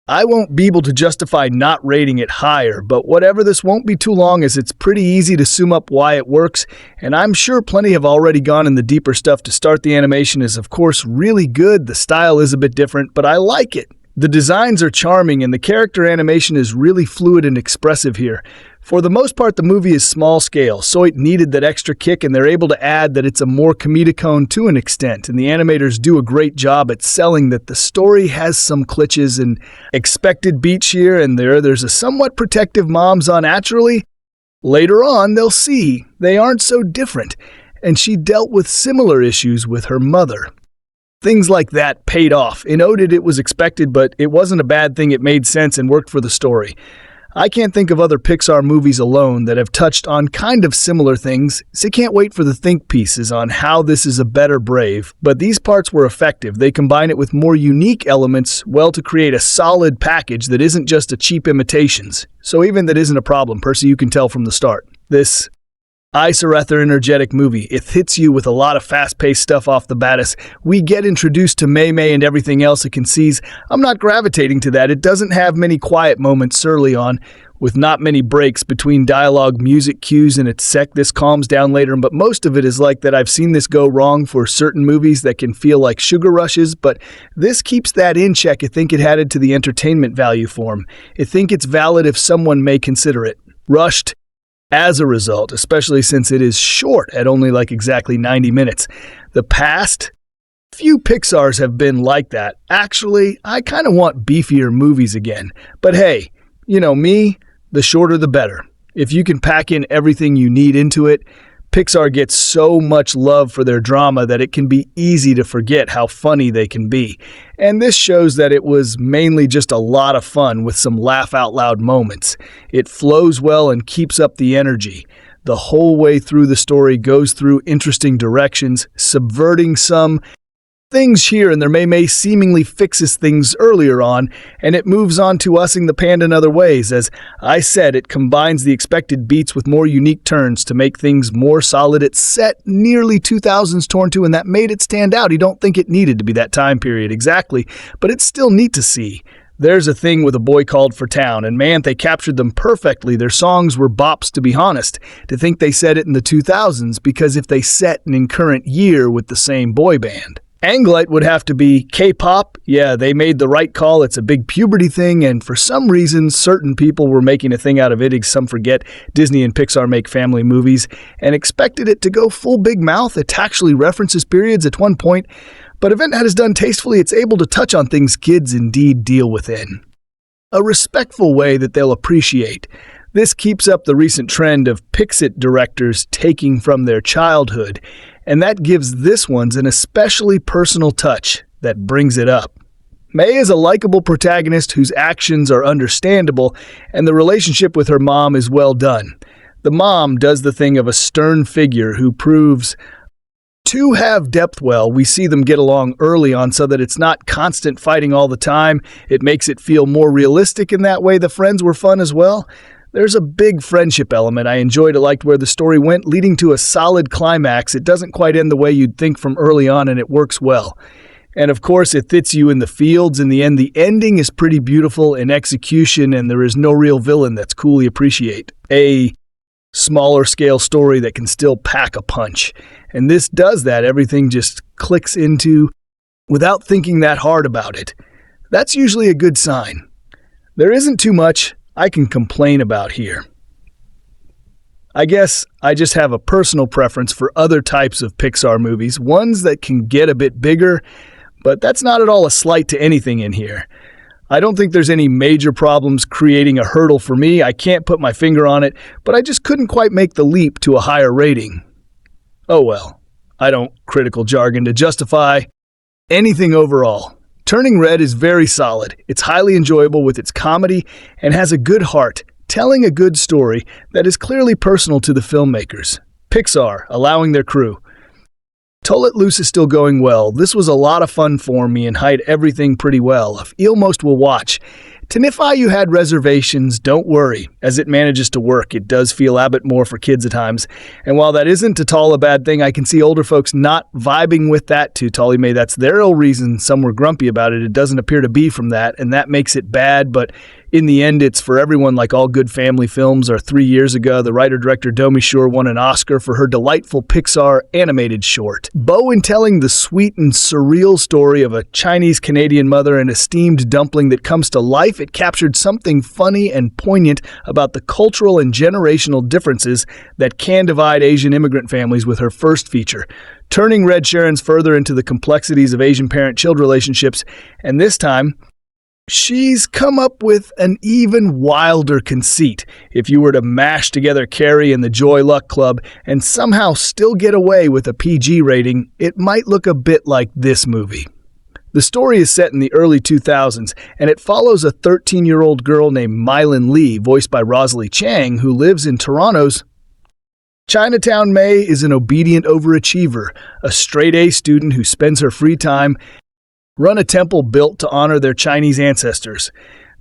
I won't be able to justify not rating it higher, but whatever, this won't be too long as it's pretty easy to sum up why it works, and I'm sure plenty have already gone in the deeper stuff to start. The animation is, of course, really good. The style is a bit different, but I like it. The designs are charming, and the character animation is really fluid and expressive here. For the most part, the movie is small scale, so it needed that extra kick, and they're able to add that it's a more comedicone to an extent, and the animators do a great job at selling that the story has some glitches and expected beats here and there. There's a somewhat protective mom on naturally. Later on, they'll see they aren't so different, and she dealt with similar issues with her mother. Things like that paid off. In Oded, it was expected, but it wasn't a bad thing. It made sense and worked for the story. I can't think of other Pixar movies alone that have touched on kind of similar things, so can't wait for the think pieces on how this is a better Brave, but these parts were effective. They combine it with more unique elements, well, to create a solid package that isn't just a cheap imitations. So even that isn't a problem, Percy, you can tell from the start. Rather energetic movie. It hits you with a lot of fast-paced stuff off the bat as we get introduced to Mei and everything else it can seize. I'm not gravitating to that. It doesn't have many quiet moments early on, with not many breaks between dialogue, music cues, and this calms down later, but most of it is like that. I've seen this go wrong for certain movies that can feel like sugar rushes, but this keeps that in check. I think it added to the entertainment value for 'em. I think it's valid if someone may consider it rushed as a result, especially since it is short at only like exactly 90 minutes. The past few Pixars have been like that. Actually, I kind of want beefier movies again. But hey, you know me, the shorter the better. If you can pack in everything you need into it, Pixar gets so much love for their drama that it can be easy to forget how funny they can be. And this shows that it was mainly just a lot of fun with some laugh-out-loud moments. It flows well and keeps up the energy. The whole way through the story goes through interesting directions, subverting some things here, and their Mei seemingly fixes things earlier on, and it moves on to using the panda in other ways. As I said, it combines the expected beats with more unique turns to make things more solid. It's set nearly 2000s torn to, and that made it stand out. You don't think it needed to be that time period exactly, but it's still neat to see. There's a thing with A Boy Called for Town, and man, they captured them perfectly. Their songs were bops, to be honest. To think they said it in the 2000s, because if they set in current year with the same boy band. Anglite would have to be K-pop. Yeah, they made the right call. It's a big puberty thing, and for some reason, certain people were making a thing out of it. Some forget Disney and Pixar make family movies, and expected it to go full big mouth. It actually references periods at one point, but Event Hat is done tastefully. It's able to touch on things kids indeed deal within a respectful way that they'll appreciate. This keeps up the recent trend of Pixit directors taking from their childhood, and that gives this one's an especially personal touch that brings it up. Mei is a likable protagonist whose actions are understandable, and the relationship with her mom is well done. The mom does the thing of a stern figure who proves to have depth well. We see them get along early on so that it's not constant fighting all the time. It makes it feel more realistic in that way. The friends were fun as well. There's a big friendship element I enjoyed. I liked where the story went, leading to a solid climax. It doesn't quite end the way you'd think from early on, and it works well. And of course, it fits you in the fields. In the end, the ending is pretty beautiful in execution, and there is no real villain that's coolly appreciate. A smaller scale story that can still pack a punch. And this does that. Everything just clicks into without thinking that hard about it. That's usually a good sign. There isn't too much I can complain about here. I guess I just have a personal preference for other types of Pixar movies, ones that can get a bit bigger, but that's not at all a slight to anything in here. I don't think there's any major problems creating a hurdle for me. I can't put my finger on it, but I just couldn't quite make the leap to a higher rating. Oh well, I don't critical jargon to justify anything overall. Turning Red is very solid. It's highly enjoyable with its comedy and has a good heart, telling a good story that is clearly personal to the filmmakers. Pixar, allowing their crew. Tull It Loose is still going well. This was a lot of fun for me and hide everything pretty well. If Eelmost will watch. Tenify you had reservations, don't worry. As it manages to work, it does feel a bit more for kids at times. And while that isn't at all a bad thing, I can see older folks not vibing with that too. Tolly May, that's their own reason some were grumpy about it. It doesn't appear to be from that, and that makes it bad, but in the end, it's for everyone, like all good family films are. 3 years ago, the writer-director Domee Shi won an Oscar for her delightful Pixar animated short. Bo in telling the sweet and surreal story of a Chinese-Canadian mother and a steamed dumpling that comes to life, it captured something funny and poignant about the cultural and generational differences that can divide Asian immigrant families with her first feature. Turning Red Sharon's further into the complexities of Asian parent-child relationships, and this time, she's come up with an even wilder conceit. If you were to mash together Carrie and the Joy Luck Club and somehow still get away with a PG rating, it might look a bit like this movie. The story is set in the early 2000s, and it follows a 13-year-old girl named Mylin Lee, voiced by Rosalie Chiang, who lives in Toronto's Chinatown. Mei is an obedient overachiever, a straight-A student who spends her free time run a temple built to honor their Chinese ancestors.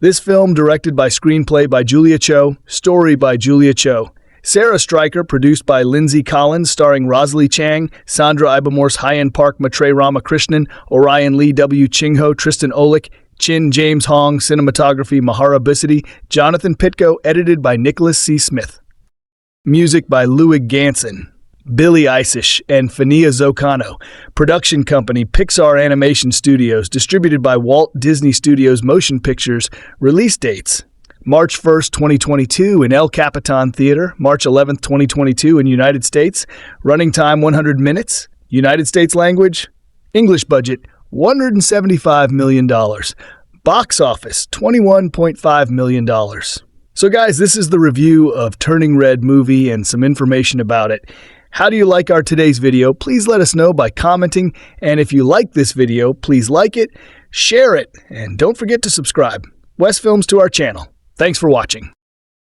This film, directed by screenplay by Julia Cho, story by Julia Cho, Sarah Streicher, produced by Lindsey Collins, starring Rosalie Chiang, Sandra, Ava Morse, Hyein Park, Maitreyi, Ramakrishnan, Orion Lee, W. Chingho, Tristan Olick, Chin James Hong, cinematography Mahara Bissity, Jonathan Pitko, edited by Nicholas C. Smith. Music by Louis Ganson, Billy Eisish, and Fania Zocano. Production company Pixar Animation Studios, distributed by Walt Disney Studios Motion Pictures. Release dates: March 1st, 2022 in El Capitan Theater, March 11th, 2022 in United States. Running time 100 minutes. United States language, English budget $175 million. Box office $21.5 million. So guys, this is the review of Turning Red movie and some information about it. How do you like our today's video? Please let us know by commenting. And if you like this video, please like it, share it, and don't forget to subscribe. West Films to our channel. Thanks for watching.